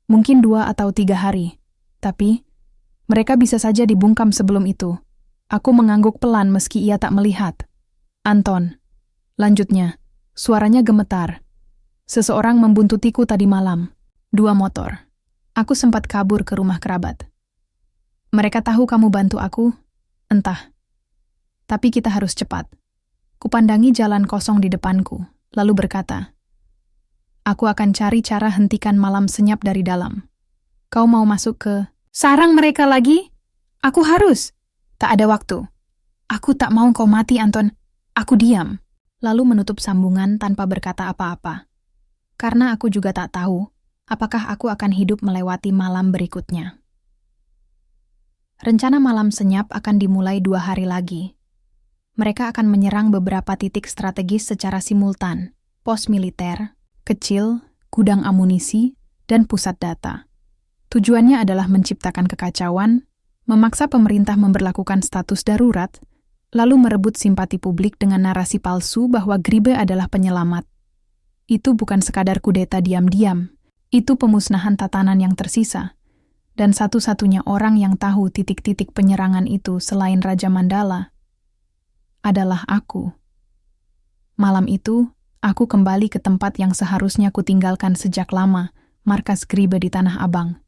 Mungkin 2 atau 3 hari. Tapi, mereka bisa saja dibungkam sebelum itu. Aku mengangguk pelan meski ia tak melihat. Anton. Lanjutnya, suaranya gemetar. Seseorang membuntutiku tadi malam. 2 motor. Aku sempat kabur ke rumah kerabat. Mereka tahu kamu bantu aku? Entah. Tapi kita harus cepat. Kupandangi jalan kosong di depanku, lalu berkata, "Aku akan cari cara hentikan malam senyap dari dalam. Kau mau masuk ke sarang mereka lagi? Aku harus. Tak ada waktu. Aku tak mau kau mati, Anton." Aku diam, lalu menutup sambungan tanpa berkata apa-apa. Karena aku juga tak tahu apakah aku akan hidup melewati malam berikutnya. Rencana malam senyap akan dimulai 2 hari lagi. Mereka akan menyerang beberapa titik strategis secara simultan, pos militer, kecil, gudang amunisi, dan pusat data. Tujuannya adalah menciptakan kekacauan, memaksa pemerintah memberlakukan status darurat, lalu merebut simpati publik dengan narasi palsu bahwa Gribe adalah penyelamat. Itu bukan sekadar kudeta diam-diam, itu pemusnahan tatanan yang tersisa. Dan satu-satunya orang yang tahu titik-titik penyerangan itu selain Raja Mandala adalah aku. Malam itu, aku kembali ke tempat yang seharusnya kutinggalkan sejak lama, markas Gribe di Tanah Abang.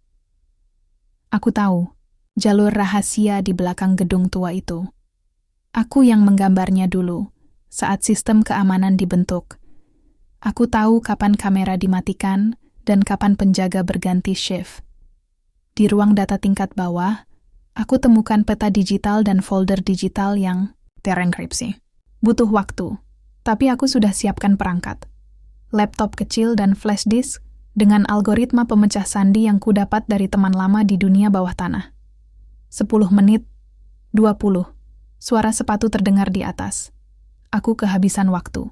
Aku tahu, jalur rahasia di belakang gedung tua itu. Aku yang menggambarnya dulu, saat sistem keamanan dibentuk. Aku tahu kapan kamera dimatikan dan kapan penjaga berganti shift. Di ruang data tingkat bawah, Aku temukan peta digital dan folder digital yang terenkripsi. Butuh waktu, tapi aku sudah siapkan perangkat. Laptop kecil dan flash disk dengan algoritma pemecah sandi yang kudapat dari teman lama di dunia bawah tanah. 10 menit, 20. Suara sepatu terdengar di atas. Aku kehabisan waktu.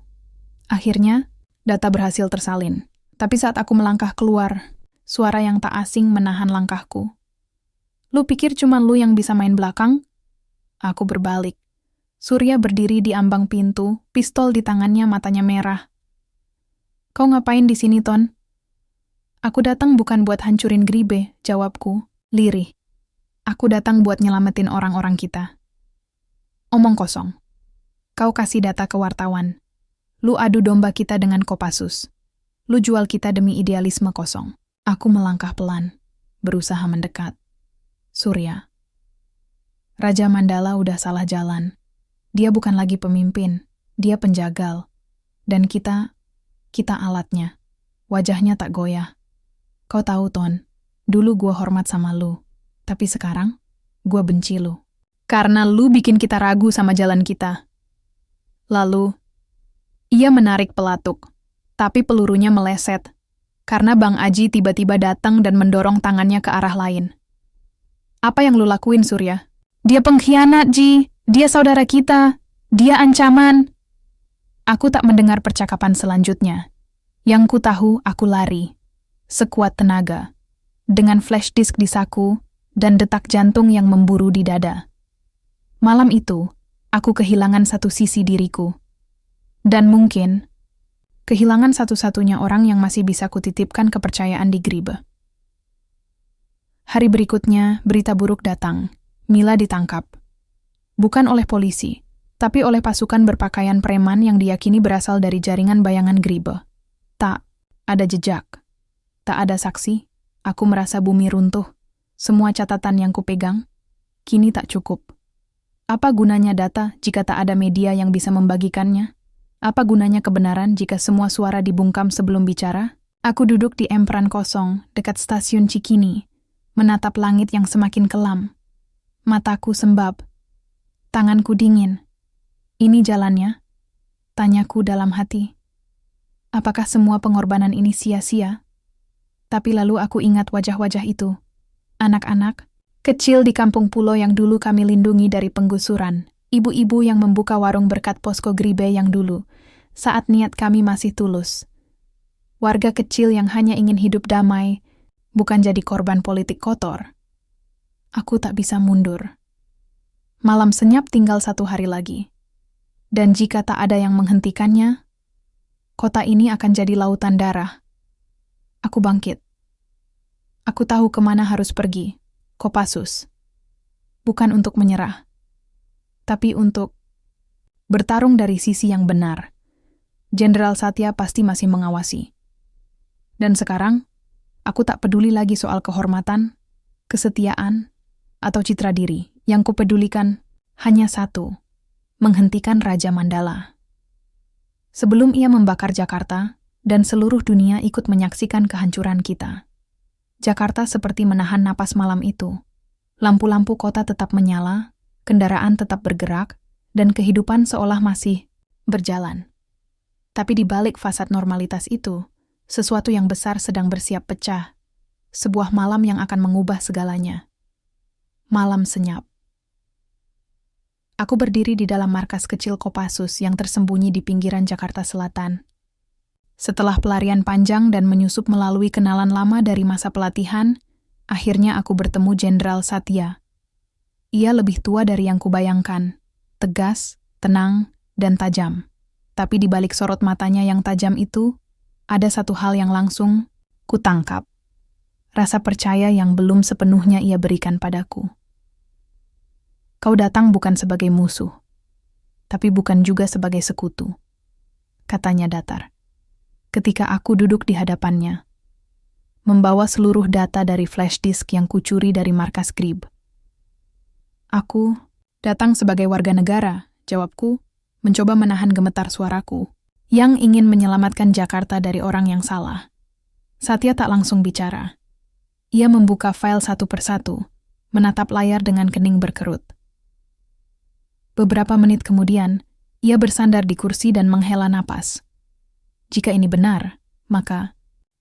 Akhirnya, data berhasil tersalin. Tapi saat aku melangkah keluar, suara yang tak asing menahan langkahku. Lu pikir cuma lu yang bisa main belakang? Aku berbalik. Surya berdiri di ambang pintu, pistol di tangannya, matanya merah. Kau ngapain di sini, Ton? Aku datang bukan buat hancurin Gribe, jawabku, lirih. Aku datang buat nyelamatin orang-orang kita. Omong kosong. Kau kasih data ke wartawan. Lu adu domba kita dengan Kopassus. Lu jual kita demi idealisme kosong. Aku melangkah pelan, berusaha mendekat. Surya. Raja Mandala udah salah jalan. Dia bukan lagi pemimpin, dia penjagal. Dan kita alatnya. Wajahnya tak goyah. Kau tahu, Ton, dulu gua hormat sama lu. Tapi sekarang, gua benci lu. Karena lu bikin kita ragu sama jalan kita. Lalu, ia menarik pelatuk. Tapi pelurunya meleset. Karena Bang Aji tiba-tiba datang dan mendorong tangannya ke arah lain. Apa yang lu lakuin, Surya? Dia pengkhianat, Ji. Dia saudara kita. Dia ancaman. Aku tak mendengar percakapan selanjutnya. Yang ku tahu, aku lari. Sekuat tenaga. Dengan flash disk di saku dan detak jantung yang memburu di dada. Malam itu, aku kehilangan satu sisi diriku. Dan mungkin, kehilangan satu-satunya orang yang masih bisa kutitipkan kepercayaan di Gribe. Hari berikutnya, berita buruk datang. Mila ditangkap. Bukan oleh polisi, tapi oleh pasukan berpakaian preman yang diyakini berasal dari jaringan bayangan Gribe. Tak ada jejak. Tak ada saksi. Aku merasa bumi runtuh. Semua catatan yang kupegang, kini tak cukup. Apa gunanya data jika tak ada media yang bisa membagikannya? Apa gunanya kebenaran jika semua suara dibungkam sebelum bicara? Aku duduk di emperan kosong dekat stasiun Cikini, menatap langit yang semakin kelam. Mataku sembab. Tanganku dingin. Ini jalannya? Tanyaku dalam hati. Apakah semua pengorbanan ini sia-sia? Tapi lalu aku ingat wajah-wajah itu. Anak-anak, kecil di kampung pulau yang dulu kami lindungi dari penggusuran. Ibu-ibu yang membuka warung berkat posko Gribe yang dulu, saat niat kami masih tulus. Warga kecil yang hanya ingin hidup damai, bukan jadi korban politik kotor. Aku tak bisa mundur. Malam senyap tinggal 1 hari lagi. Dan jika tak ada yang menghentikannya, kota ini akan jadi lautan darah. Aku bangkit. Aku tahu kemana harus pergi, Kopassus. Bukan untuk menyerah, tapi untuk bertarung dari sisi yang benar. Jenderal Satya pasti masih mengawasi. Dan sekarang, aku tak peduli lagi soal kehormatan, kesetiaan, atau citra diri. Yang kupedulikan hanya satu, menghentikan Raja Mandala. Sebelum ia membakar Jakarta, dan seluruh dunia ikut menyaksikan kehancuran kita. Jakarta seperti menahan napas malam itu. Lampu-lampu kota tetap menyala, kendaraan tetap bergerak, dan kehidupan seolah masih berjalan. Tapi di balik fasad normalitas itu, sesuatu yang besar sedang bersiap pecah. Sebuah malam yang akan mengubah segalanya. Malam senyap. Aku berdiri di dalam markas kecil Kopassus yang tersembunyi di pinggiran Jakarta Selatan. Setelah pelarian panjang dan menyusup melalui kenalan lama dari masa pelatihan, akhirnya aku bertemu Jenderal Satya. Ia lebih tua dari yang kubayangkan, tegas, tenang, dan tajam. Tapi di balik sorot matanya yang tajam itu, ada satu hal yang langsung kutangkap. Rasa percaya yang belum sepenuhnya ia berikan padaku. Kau datang bukan sebagai musuh, tapi bukan juga sebagai sekutu, katanya datar. Ketika aku duduk di hadapannya, membawa seluruh data dari flash disk yang kucuri dari markas Gribe. Aku datang sebagai warga negara, jawabku, mencoba menahan gemetar suaraku, yang ingin menyelamatkan Jakarta dari orang yang salah. Satya tak langsung bicara. Ia membuka file satu persatu, menatap layar dengan kening berkerut. Beberapa menit kemudian, ia bersandar di kursi dan menghela napas. Jika ini benar, maka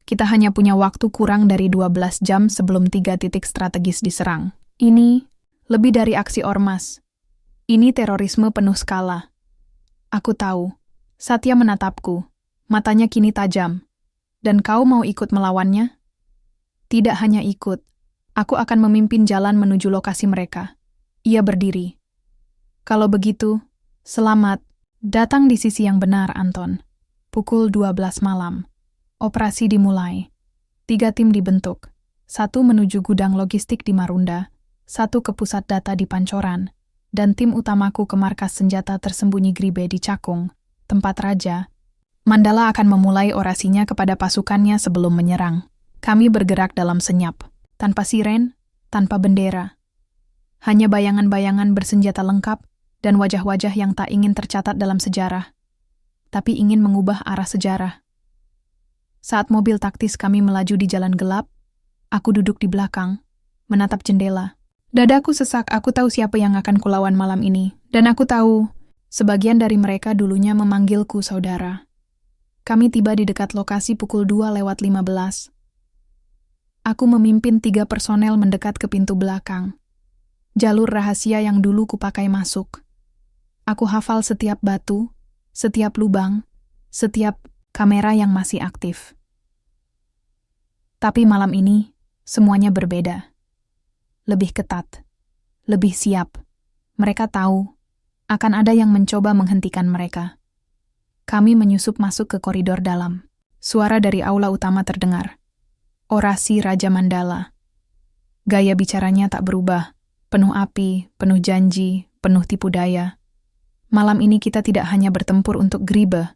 kita hanya punya waktu kurang dari 12 jam sebelum 3 titik strategis diserang. Ini lebih dari aksi ormas. Ini terorisme penuh skala. Aku tahu. Satya menatapku. Matanya kini tajam. Dan kau mau ikut melawannya? Tidak hanya ikut. Aku akan memimpin jalan menuju lokasi mereka. Ia berdiri. Kalau begitu, selamat. Datang di sisi yang benar, Anton. Pukul 12 malam. Operasi dimulai. 3 tim dibentuk. 1 menuju gudang logistik di Marunda, 1 ke pusat data di Pancoran, dan tim utamaku ke markas senjata tersembunyi Gribe di Cakung, tempat raja. Mandala akan memulai orasinya kepada pasukannya sebelum menyerang. Kami bergerak dalam senyap, tanpa siren, tanpa bendera. Hanya bayangan-bayangan bersenjata lengkap dan wajah-wajah yang tak ingin tercatat dalam sejarah, tapi ingin mengubah arah sejarah. Saat mobil taktis kami melaju di jalan gelap, aku duduk di belakang, menatap jendela. Dadaku sesak, aku tahu siapa yang akan kulawan malam ini, dan aku tahu sebagian dari mereka dulunya memanggilku saudara. Kami tiba di dekat lokasi pukul 2:15. Aku memimpin 3 personel mendekat ke pintu belakang. Jalur rahasia yang dulu kupakai masuk. Aku hafal setiap batu, setiap lubang, setiap kamera yang masih aktif. Tapi malam ini, semuanya berbeda. Lebih ketat, lebih siap. Mereka tahu, akan ada yang mencoba menghentikan mereka. Kami menyusup masuk ke koridor dalam. Suara dari aula utama terdengar. Orasi Raja Mandala. Gaya bicaranya tak berubah, penuh api, penuh janji, penuh tipu daya. Malam ini kita tidak hanya bertempur untuk Gribe,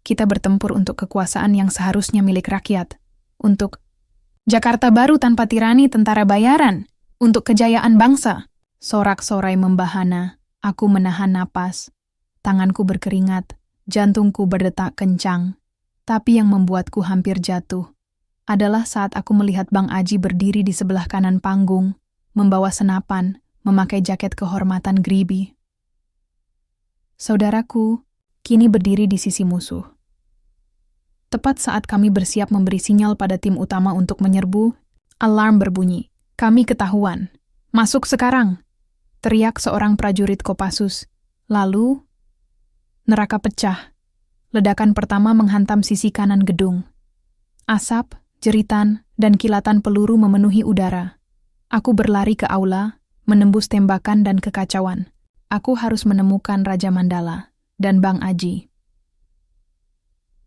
kita bertempur untuk kekuasaan yang seharusnya milik rakyat, untuk Jakarta baru tanpa tirani tentara bayaran, untuk kejayaan bangsa. Sorak-sorai membahana, aku menahan napas, tanganku berkeringat, jantungku berdetak kencang. Tapi yang membuatku hampir jatuh adalah saat aku melihat Bang Aji berdiri di sebelah kanan panggung, membawa senapan, memakai jaket kehormatan Gribi. Saudaraku kini berdiri di sisi musuh. Tepat saat kami bersiap memberi sinyal pada tim utama untuk menyerbu, alarm berbunyi. Kami ketahuan. Masuk sekarang! Teriak seorang prajurit Kopassus. Lalu, neraka pecah. Ledakan pertama menghantam sisi kanan gedung. Asap, jeritan, dan kilatan peluru memenuhi udara. Aku berlari ke aula, menembus tembakan dan kekacauan. Aku harus menemukan Raja Mandala dan Bang Aji.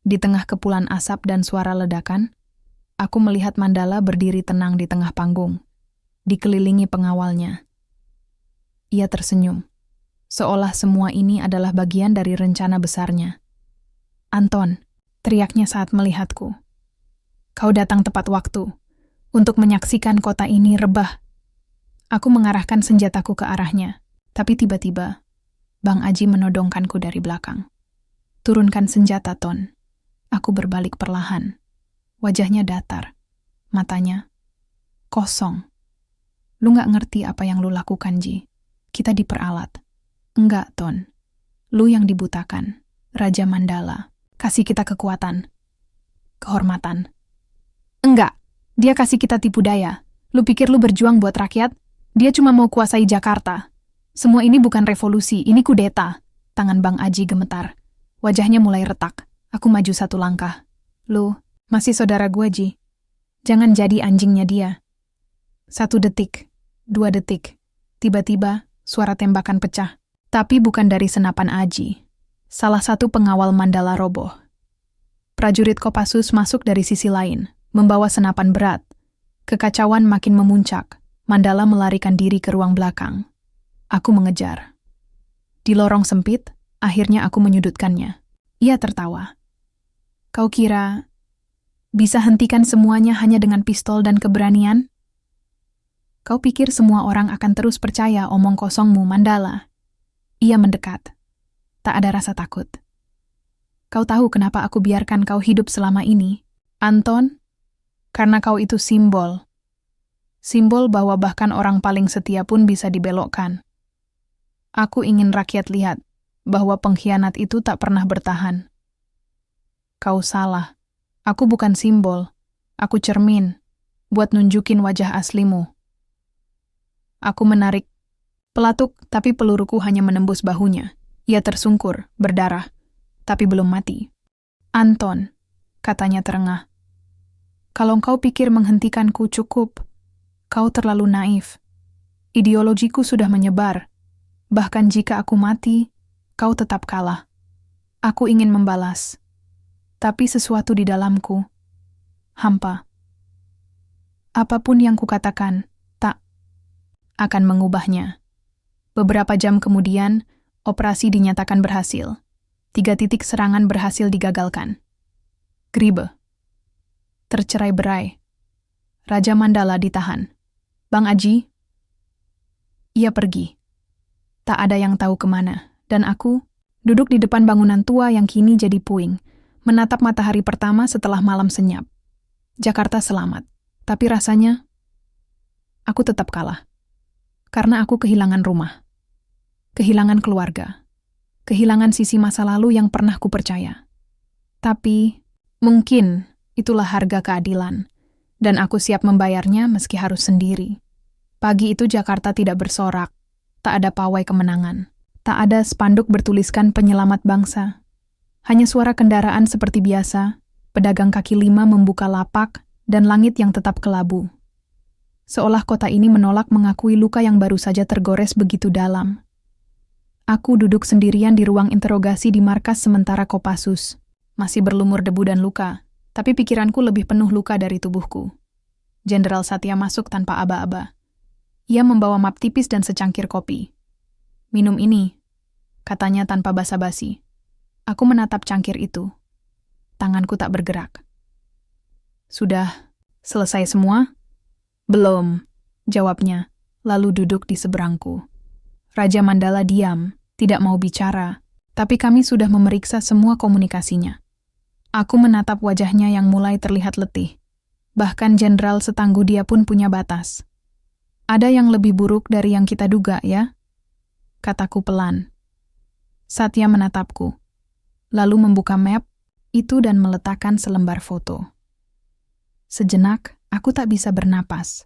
Di tengah kepulan asap dan suara ledakan, aku melihat Mandala berdiri tenang di tengah panggung, dikelilingi pengawalnya. Ia tersenyum, seolah semua ini adalah bagian dari rencana besarnya. Anton, teriaknya saat melihatku. Kau datang tepat waktu untuk menyaksikan kota ini rebah. Aku mengarahkan senjataku ke arahnya. Tapi tiba-tiba, Bang Aji menodongkanku dari belakang. Turunkan senjata, Ton. Aku berbalik perlahan. Wajahnya datar. Matanya kosong. Lu gak ngerti apa yang lu lakukan, Ji. Kita diperalat. Enggak, Ton. Lu yang dibutakan. Raja Mandala. Kasih kita kekuatan. Kehormatan. Enggak. Dia kasih kita tipu daya. Lu pikir lu berjuang buat rakyat? Dia cuma mau kuasai Jakarta. Semua ini bukan revolusi, ini kudeta. Tangan Bang Aji gemetar. Wajahnya mulai retak. Aku maju 1 langkah. Lu, masih saudara gue, Ji. Jangan jadi anjingnya dia. 1 detik, 2 detik. Tiba-tiba, suara tembakan pecah. Tapi bukan dari senapan Aji. Salah satu pengawal Mandala roboh. Prajurit Kopassus masuk dari sisi lain, membawa senapan berat. Kekacauan makin memuncak. Mandala melarikan diri ke ruang belakang. Aku mengejar. Di lorong sempit, akhirnya aku menyudutkannya. Ia tertawa. Kau kira bisa hentikan semuanya hanya dengan pistol dan keberanian? Kau pikir semua orang akan terus percaya omong kosongmu, Mandala? Ia mendekat. Tak ada rasa takut. Kau tahu kenapa aku biarkan kau hidup selama ini, Anton? Karena kau itu simbol. Simbol bahwa bahkan orang paling setia pun bisa dibelokkan. Aku ingin rakyat lihat bahwa pengkhianat itu tak pernah bertahan. Kau salah. Aku bukan simbol. Aku cermin. Buat nunjukin wajah aslimu. Aku menarik pelatuk, tapi peluruku hanya menembus bahunya. Ia tersungkur, berdarah, tapi belum mati. Anton, katanya terengah. Kalau kau pikir menghentikanku cukup, kau terlalu naif. Ideologiku sudah menyebar. Bahkan jika aku mati, kau tetap kalah. Aku ingin membalas. Tapi sesuatu di dalamku, hampa. Apapun yang kukatakan, tak akan mengubahnya. Beberapa jam kemudian, operasi dinyatakan berhasil. 3 titik serangan berhasil digagalkan. Gribe. Tercerai-berai. Raja Mandala ditahan. Bang Aji? Ia pergi. Tak ada yang tahu kemana, dan aku duduk di depan bangunan tua yang kini jadi puing, menatap matahari pertama setelah malam senyap. Jakarta selamat, tapi rasanya aku tetap kalah. Karena aku kehilangan rumah, kehilangan keluarga, kehilangan sisi masa lalu yang pernah kupercaya. Tapi mungkin itulah harga keadilan, dan aku siap membayarnya meski harus sendiri. Pagi itu Jakarta tidak bersorak, tak ada pawai kemenangan, tak ada spanduk bertuliskan penyelamat bangsa. Hanya suara kendaraan seperti biasa, pedagang kaki lima membuka lapak, dan langit yang tetap kelabu. Seolah kota ini menolak mengakui luka yang baru saja tergores begitu dalam. Aku duduk sendirian di ruang interogasi di markas sementara Kopassus. Masih berlumur debu dan luka, tapi pikiranku lebih penuh luka dari tubuhku. Jenderal Satya masuk tanpa aba-aba. Ia membawa map tipis dan secangkir kopi. Minum ini, katanya tanpa basa-basi. Aku menatap cangkir itu. Tanganku tak bergerak. Sudah selesai semua? Belum, jawabnya, lalu duduk di seberangku. Raja Mandala diam, tidak mau bicara, tapi kami sudah memeriksa semua komunikasinya. Aku menatap wajahnya yang mulai terlihat letih. Bahkan jenderal setangguh dia pun punya batas. Ada yang lebih buruk dari yang kita duga, ya? Kataku pelan. Satya menatapku, lalu membuka map itu dan meletakkan selembar foto. Sejenak, aku tak bisa bernapas.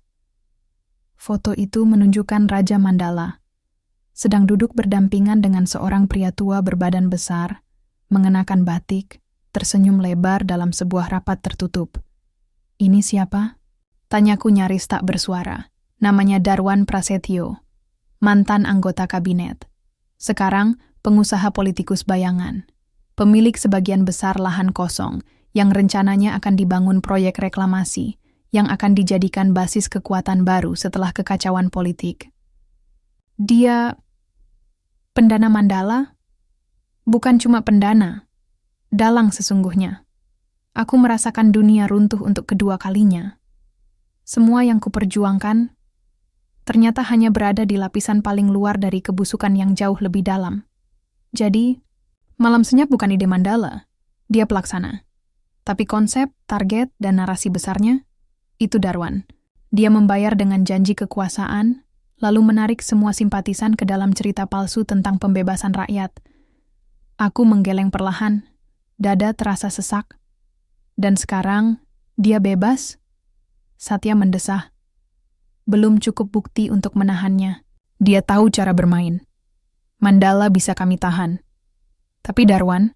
Foto itu menunjukkan Raja Mandala, sedang duduk berdampingan dengan seorang pria tua berbadan besar, mengenakan batik, tersenyum lebar dalam sebuah rapat tertutup. Ini siapa? Tanyaku nyaris tak bersuara. Namanya Darwan Prasetyo, mantan anggota kabinet. Sekarang pengusaha politikus bayangan. Pemilik sebagian besar lahan kosong yang rencananya akan dibangun proyek reklamasi yang akan dijadikan basis kekuatan baru setelah kekacauan politik. Dia pendana Mandala? Bukan cuma pendana, dalang sesungguhnya. Aku merasakan dunia runtuh untuk kedua kalinya. Semua yang kuperjuangkan ternyata hanya berada di lapisan paling luar dari kebusukan yang jauh lebih dalam. Jadi, malam senyap bukan ide Mandala, dia pelaksana. Tapi konsep, target, dan narasi besarnya, itu Darwan. Dia membayar dengan janji kekuasaan, lalu menarik semua simpatisan ke dalam cerita palsu tentang pembebasan rakyat. Aku menggeleng perlahan, dada terasa sesak. Dan sekarang, dia bebas? Satya mendesah. Belum cukup bukti untuk menahannya. Dia tahu cara bermain. Mandala bisa kami tahan. Tapi Darwan,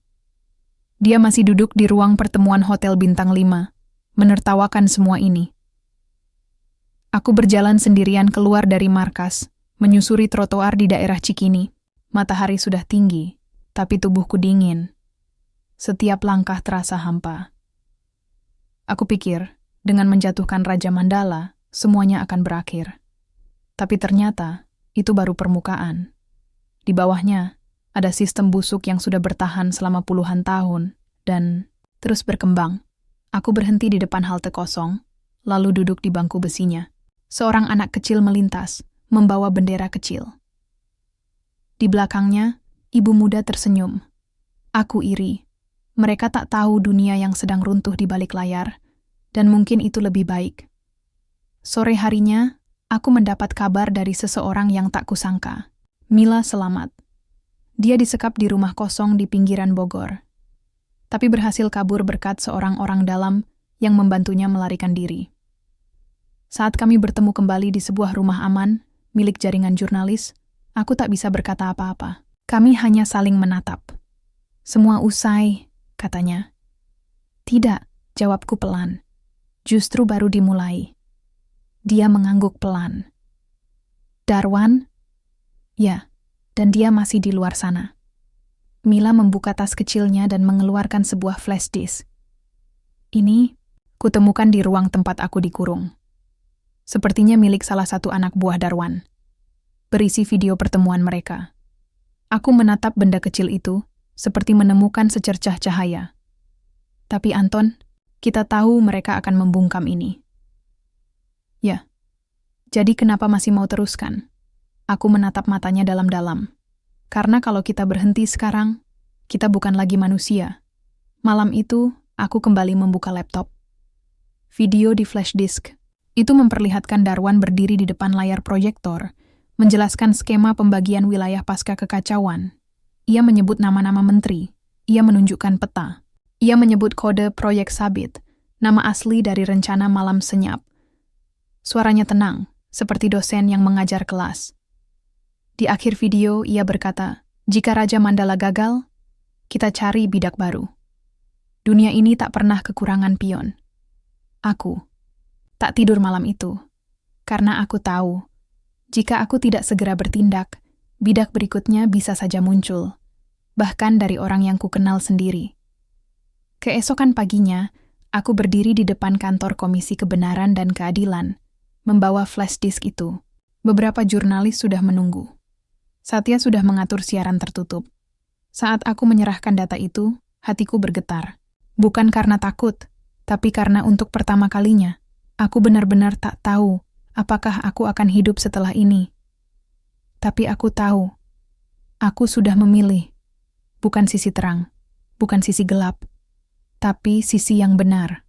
dia masih duduk di ruang pertemuan Hotel Bintang 5, menertawakan semua ini. Aku berjalan sendirian keluar dari markas, menyusuri trotoar di daerah Cikini. Matahari sudah tinggi, tapi tubuhku dingin. Setiap langkah terasa hampa. Aku pikir, dengan menjatuhkan Raja Mandala, semuanya akan berakhir. Tapi ternyata, itu baru permukaan. Di bawahnya, ada sistem busuk yang sudah bertahan selama puluhan tahun, dan terus berkembang. Aku berhenti di depan halte kosong, lalu duduk di bangku besinya. Seorang anak kecil melintas, membawa bendera kecil. Di belakangnya, ibu muda tersenyum. Aku iri. Mereka tak tahu dunia yang sedang runtuh di balik layar, dan mungkin itu lebih baik. Sore harinya, aku mendapat kabar dari seseorang yang tak kusangka. Mila selamat. Dia disekap di rumah kosong di pinggiran Bogor. Tapi berhasil kabur berkat seorang orang dalam yang membantunya melarikan diri. Saat kami bertemu kembali di sebuah rumah aman, milik jaringan jurnalis, aku tak bisa berkata apa-apa. Kami hanya saling menatap. Semua usai, katanya. Tidak, jawabku pelan. Justru baru dimulai. Dia mengangguk pelan. Darwan? Ya, dan dia masih di luar sana. Mila membuka tas kecilnya dan mengeluarkan sebuah flash disk. Ini, kutemukan di ruang tempat aku dikurung. Sepertinya milik salah satu anak buah Darwan. Berisi video pertemuan mereka. Aku menatap benda kecil itu, seperti menemukan secercah cahaya. Tapi Anton, kita tahu mereka akan membungkam ini. Ya, jadi kenapa masih mau teruskan? Aku menatap matanya dalam-dalam. Karena kalau kita berhenti sekarang, kita bukan lagi manusia. Malam itu, aku kembali membuka laptop. Video di flash disk. Itu memperlihatkan Darwan berdiri di depan layar proyektor, menjelaskan skema pembagian wilayah pasca kekacauan. Ia menyebut nama-nama menteri. Ia menunjukkan peta. Ia menyebut kode proyek Sabit, nama asli dari rencana malam senyap. Suaranya tenang, seperti dosen yang mengajar kelas. Di akhir video, ia berkata, jika Raja Mandala gagal, kita cari bidak baru. Dunia ini tak pernah kekurangan pion. Aku tak tidur malam itu, karena aku tahu, jika aku tidak segera bertindak, bidak berikutnya bisa saja muncul, bahkan dari orang yang kukenal sendiri. Keesokan paginya, aku berdiri di depan kantor Komisi Kebenaran dan Keadilan, membawa flash disk itu. Beberapa jurnalis sudah menunggu. Satya sudah mengatur siaran tertutup. Saat aku menyerahkan data itu, hatiku bergetar. Bukan karena takut, tapi karena untuk pertama kalinya, aku benar-benar tak tahu apakah aku akan hidup setelah ini. Tapi aku tahu, aku sudah memilih. Bukan sisi terang, bukan sisi gelap, tapi sisi yang benar.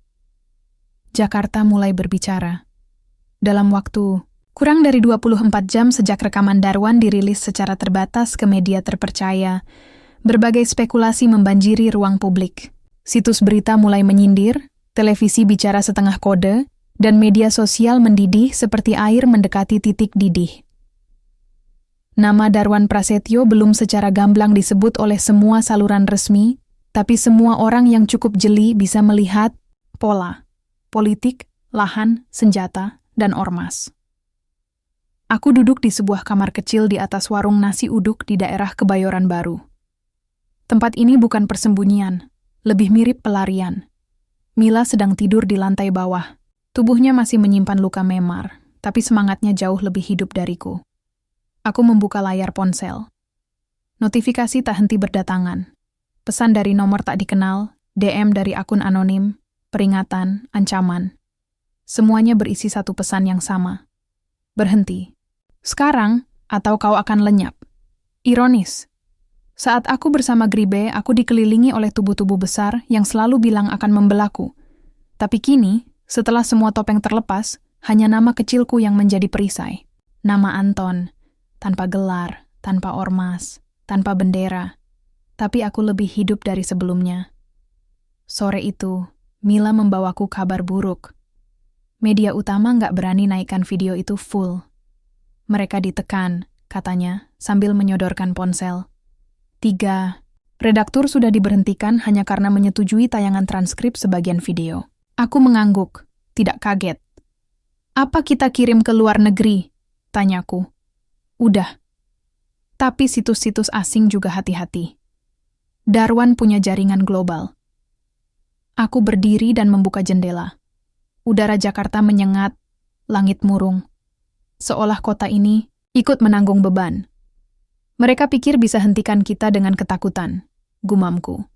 Jakarta mulai berbicara. Dalam waktu kurang dari 24 jam sejak rekaman Darwan dirilis secara terbatas ke media terpercaya, berbagai spekulasi membanjiri ruang publik. Situs berita mulai menyindir, televisi bicara setengah kode, dan media sosial mendidih seperti air mendekati titik didih. Nama Darwan Prasetyo belum secara gamblang disebut oleh semua saluran resmi, tapi semua orang yang cukup jeli bisa melihat pola, politik, lahan, senjata, dan ormas. Aku duduk di sebuah kamar kecil di atas warung nasi uduk di daerah Kebayoran Baru. Tempat ini bukan persembunyian, lebih mirip pelarian. Mila sedang tidur di lantai bawah. Tubuhnya masih menyimpan luka memar, tapi semangatnya jauh lebih hidup dariku. Aku membuka layar ponsel. Notifikasi tak henti berdatangan. Pesan dari nomor tak dikenal, DM dari akun anonim, peringatan, ancaman. Semuanya berisi satu pesan yang sama. Berhenti. Sekarang, atau kau akan lenyap. Ironis. Saat aku bersama Gribe, aku dikelilingi oleh tubuh-tubuh besar yang selalu bilang akan membelaku. Tapi kini, setelah semua topeng terlepas, hanya nama kecilku yang menjadi perisai. Nama Anton, tanpa gelar, tanpa ormas, tanpa bendera. Tapi aku lebih hidup dari sebelumnya. Sore itu, Mila membawaku kabar buruk. Media utama nggak berani naikkan video itu full. Mereka ditekan, katanya, sambil menyodorkan ponsel. 3. Redaktur sudah diberhentikan hanya karena menyetujui tayangan transkrip sebagian video. Aku mengangguk, tidak kaget. Apa kita kirim ke luar negeri? Tanyaku. Udah. Tapi situs-situs asing juga hati-hati. Darwan punya jaringan global. Aku berdiri dan membuka jendela. Udara Jakarta menyengat, langit murung. Seolah kota ini ikut menanggung beban. Mereka pikir bisa hentikan kita dengan ketakutan, gumamku.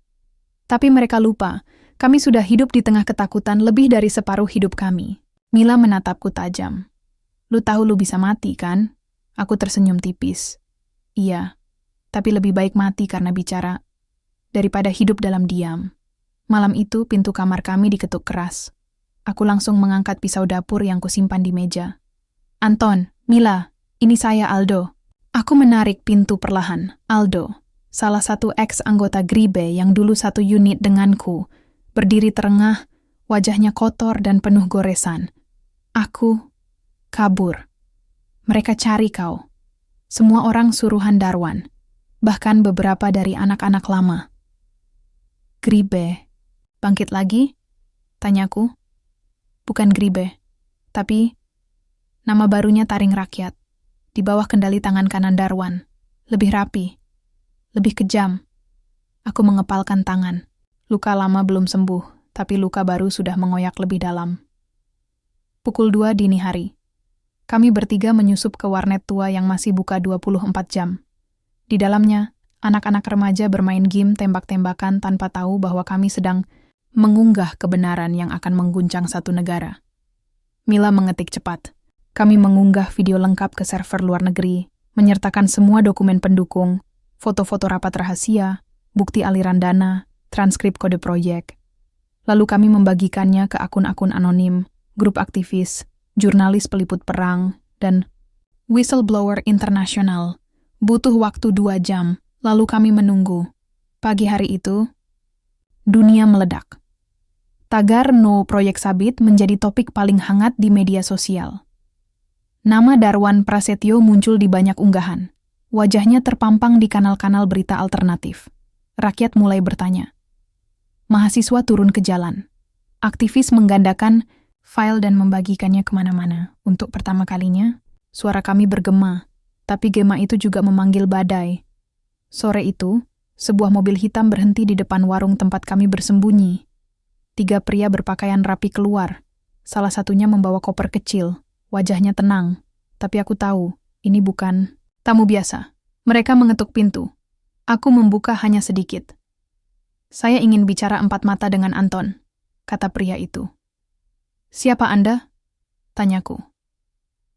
Tapi mereka lupa, kami sudah hidup di tengah ketakutan lebih dari separuh hidup kami. Mila menatapku tajam. Lu tahu lu bisa mati, kan? Aku tersenyum tipis. Iya, tapi lebih baik mati karena bicara, daripada hidup dalam diam. Malam itu pintu kamar kami diketuk keras. Aku langsung mengangkat pisau dapur yang kusimpan di meja. Anton, Mila, ini saya Aldo. Aku menarik pintu perlahan. Aldo, salah satu ex-anggota Gribe yang dulu satu unit denganku, berdiri terengah, wajahnya kotor dan penuh goresan. Aku kabur. Mereka cari kau. Semua orang suruhan Darwan, bahkan beberapa dari anak-anak lama. Gribe, bangkit lagi? Tanyaku. Bukan Gribe, tapi nama barunya Taring Rakyat, di bawah kendali tangan kanan Darwan. Lebih rapi, lebih kejam. Aku mengepalkan tangan. Luka lama belum sembuh, tapi luka baru sudah mengoyak lebih dalam. Pukul 2 dini hari. Kami bertiga menyusup ke warnet tua yang masih buka 24 jam. Di dalamnya, anak-anak remaja bermain game tembak-tembakan tanpa tahu bahwa kami sedang mengunggah kebenaran yang akan mengguncang satu negara. Mila mengetik cepat. Kami mengunggah video lengkap ke server luar negeri, menyertakan semua dokumen pendukung, foto-foto rapat rahasia, bukti aliran dana, transkrip kode proyek. Lalu kami membagikannya ke akun-akun anonim, grup aktivis, jurnalis peliput perang, dan whistleblower internasional. Butuh waktu 2 jam, lalu kami menunggu. Pagi hari itu, dunia meledak. Tagar No Proyek Sabit menjadi topik paling hangat di media sosial. Nama Darwan Prasetyo muncul di banyak unggahan. Wajahnya terpampang di kanal-kanal berita alternatif. Rakyat mulai bertanya. Mahasiswa turun ke jalan. Aktivis menggandakan file dan membagikannya kemana-mana. Untuk pertama kalinya, suara kami bergema. Tapi gema itu juga memanggil badai. Sore itu, sebuah mobil hitam berhenti di depan warung tempat kami bersembunyi. 3 pria berpakaian rapi keluar. Salah satunya membawa koper kecil. Wajahnya tenang. Tapi aku tahu, ini bukan tamu biasa. Mereka mengetuk pintu. Aku membuka hanya sedikit. Saya ingin bicara 4 mata dengan Anton, kata pria itu. Siapa Anda? Tanyaku.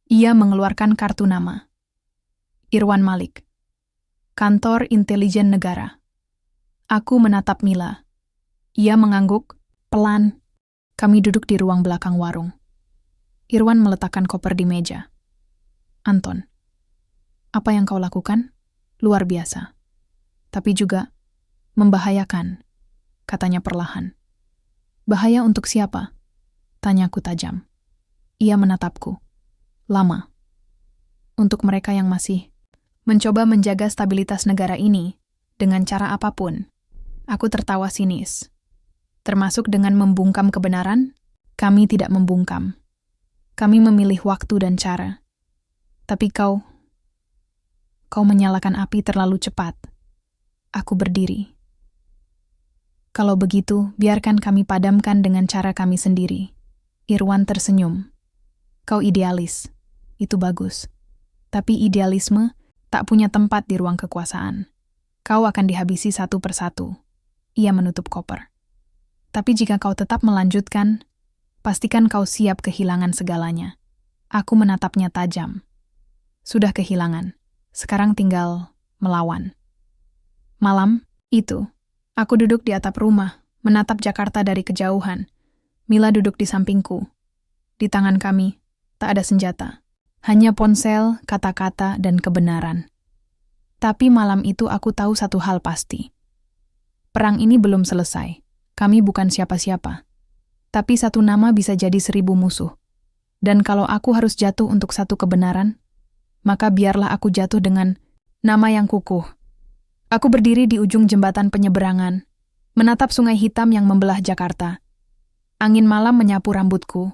Ia mengeluarkan kartu nama. Irwan Malik. Kantor Intelijen Negara. Aku menatap Mila. Ia mengangguk. Pelan, kami duduk di ruang belakang warung. Irwan meletakkan koper di meja. Anton, apa yang kau lakukan? Luar biasa. Tapi juga membahayakan, katanya perlahan. Bahaya untuk siapa? Tanyaku tajam. Ia menatapku. Lama. Untuk mereka yang masih mencoba menjaga stabilitas negara ini dengan cara apapun. Aku tertawa sinis. Termasuk dengan membungkam kebenaran, kami tidak membungkam. Kami memilih waktu dan cara. Tapi kau menyalakan api terlalu cepat. Aku berdiri. Kalau begitu, biarkan kami padamkan dengan cara kami sendiri. Irwan tersenyum. Kau idealis. Itu bagus. Tapi idealisme tak punya tempat di ruang kekuasaan. Kau akan dihabisi satu persatu. Ia menutup koper. Tapi jika kau tetap melanjutkan, pastikan kau siap kehilangan segalanya. Aku menatapnya tajam. Sudah kehilangan. Sekarang tinggal melawan. Malam itu, aku duduk di atap rumah, menatap Jakarta dari kejauhan. Mila duduk di sampingku. Di tangan kami, tak ada senjata. Hanya ponsel, kata-kata, dan kebenaran. Tapi malam itu aku tahu satu hal pasti. Perang ini belum selesai. Kami bukan siapa-siapa. Tapi satu nama bisa jadi 1000 musuh. Dan kalau aku harus jatuh untuk satu kebenaran, maka biarlah aku jatuh dengan nama yang kukuh. Aku berdiri di ujung jembatan penyeberangan, menatap sungai hitam yang membelah Jakarta. Angin malam menyapu rambutku,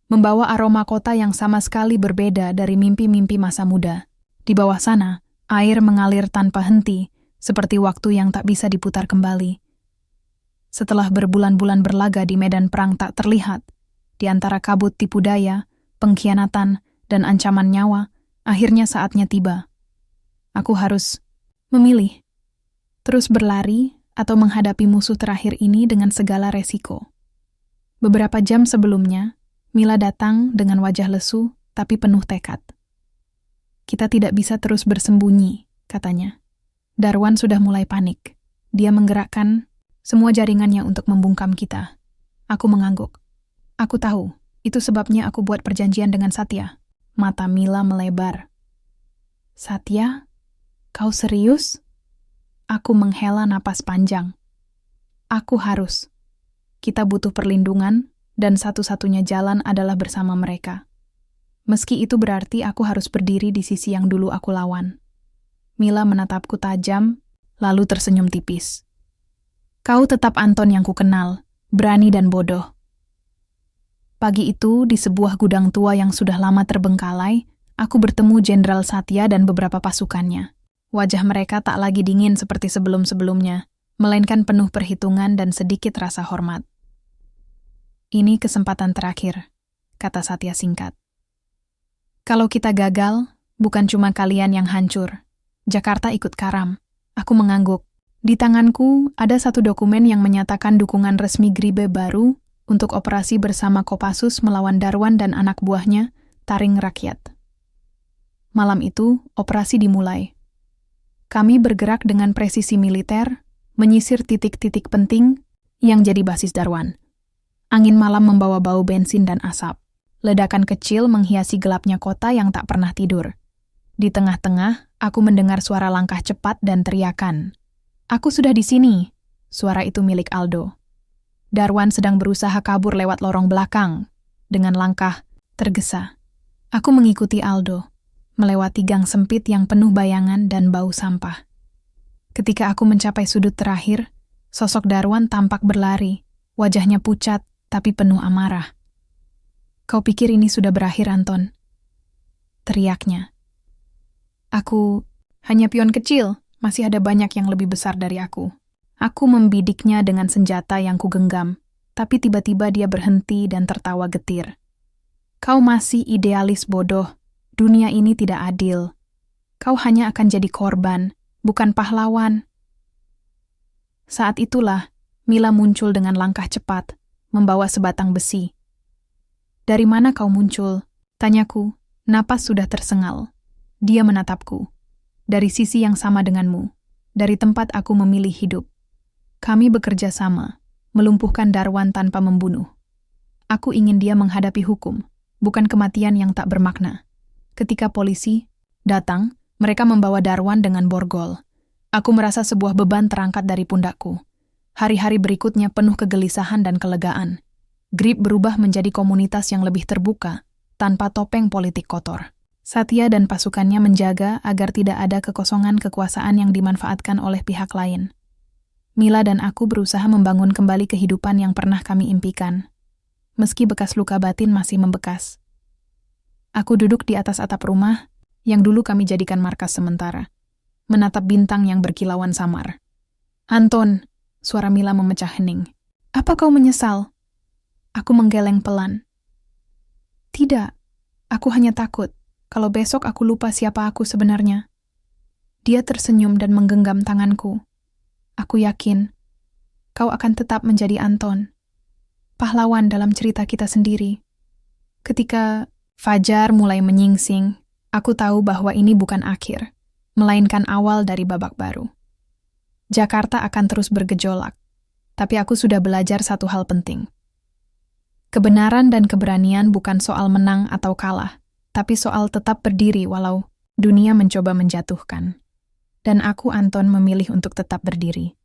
membawa aroma kota yang sama sekali berbeda dari mimpi-mimpi masa muda. Di bawah sana, air mengalir tanpa henti, seperti waktu yang tak bisa diputar kembali. Setelah berbulan-bulan berlaga di medan perang tak terlihat, di antara kabut tipu daya, pengkhianatan, dan ancaman nyawa, akhirnya saatnya tiba. Aku harus memilih. Terus berlari atau menghadapi musuh terakhir ini dengan segala resiko. Beberapa jam sebelumnya, Mila datang dengan wajah lesu tapi penuh tekad. Kita tidak bisa terus bersembunyi, katanya. Darwan sudah mulai panik. Dia menggerakkan semua jaringannya untuk membungkam kita. Aku mengangguk. Aku tahu, itu sebabnya aku buat perjanjian dengan Satya. Mata Mila melebar. Satya? Kau serius? Aku menghela napas panjang. Aku harus. Kita butuh perlindungan, dan satu-satunya jalan adalah bersama mereka. Meski itu berarti aku harus berdiri di sisi yang dulu aku lawan. Mila menatapku tajam, lalu tersenyum tipis. Kau tetap Anton yang kukenal, berani dan bodoh. Pagi itu, di sebuah gudang tua yang sudah lama terbengkalai, aku bertemu Jenderal Satya dan beberapa pasukannya. Wajah mereka tak lagi dingin seperti sebelum-sebelumnya, melainkan penuh perhitungan dan sedikit rasa hormat. Ini kesempatan terakhir, kata Satya singkat. Kalau kita gagal, bukan cuma kalian yang hancur. Jakarta ikut karam. Aku mengangguk. Di tanganku ada satu dokumen yang menyatakan dukungan resmi Gribe baru untuk operasi bersama Kopassus melawan Darwan dan anak buahnya, Taring Rakyat. Malam itu, operasi dimulai. Kami bergerak dengan presisi militer, menyisir titik-titik penting yang jadi basis Darwan. Angin malam membawa bau bensin dan asap. Ledakan kecil menghiasi gelapnya kota yang tak pernah tidur. Di tengah-tengah, aku mendengar suara langkah cepat dan teriakan. Aku sudah di sini. Suara itu milik Aldo. Darwan sedang berusaha kabur lewat lorong belakang. Dengan langkah tergesa. Aku mengikuti Aldo, melewati gang sempit yang penuh bayangan dan bau sampah. Ketika aku mencapai sudut terakhir, sosok Darwan tampak berlari, wajahnya pucat tapi penuh amarah. Kau pikir ini sudah berakhir, Anton? Teriaknya. Aku hanya pion kecil, masih ada banyak yang lebih besar dari aku. Aku membidiknya dengan senjata yang kugenggam, tapi tiba-tiba dia berhenti dan tertawa getir. Kau masih idealis bodoh, dunia ini tidak adil. Kau hanya akan jadi korban, bukan pahlawan. Saat itulah, Mila muncul dengan langkah cepat, membawa sebatang besi. Dari mana kau muncul? Tanyaku, napas sudah tersengal. Dia menatapku. Dari sisi yang sama denganmu. Dari tempat aku memilih hidup. Kami bekerja sama, melumpuhkan Darwan tanpa membunuh. Aku ingin dia menghadapi hukum, bukan kematian yang tak bermakna. Ketika polisi datang, mereka membawa Darwan dengan borgol. Aku merasa sebuah beban terangkat dari pundakku. Hari-hari berikutnya penuh kegelisahan dan kelegaan. Grip berubah menjadi komunitas yang lebih terbuka, tanpa topeng politik kotor. Satya dan pasukannya menjaga agar tidak ada kekosongan kekuasaan yang dimanfaatkan oleh pihak lain. Mila dan aku berusaha membangun kembali kehidupan yang pernah kami impikan, meski bekas luka batin masih membekas. Aku duduk di atas atap rumah yang dulu kami jadikan markas sementara, menatap bintang yang berkilauan samar. Anton, suara Mila memecah hening. Apa kau menyesal? Aku menggeleng pelan. Tidak, aku hanya takut kalau besok aku lupa siapa aku sebenarnya. Dia tersenyum dan menggenggam tanganku. Aku yakin, kau akan tetap menjadi Anton, pahlawan dalam cerita kita sendiri. Ketika fajar mulai menyingsing, aku tahu bahwa ini bukan akhir, melainkan awal dari babak baru. Jakarta akan terus bergejolak, tapi aku sudah belajar satu hal penting. Kebenaran dan keberanian bukan soal menang atau kalah, tapi soal tetap berdiri walau dunia mencoba menjatuhkan. Dan aku, Anton, memilih untuk tetap berdiri.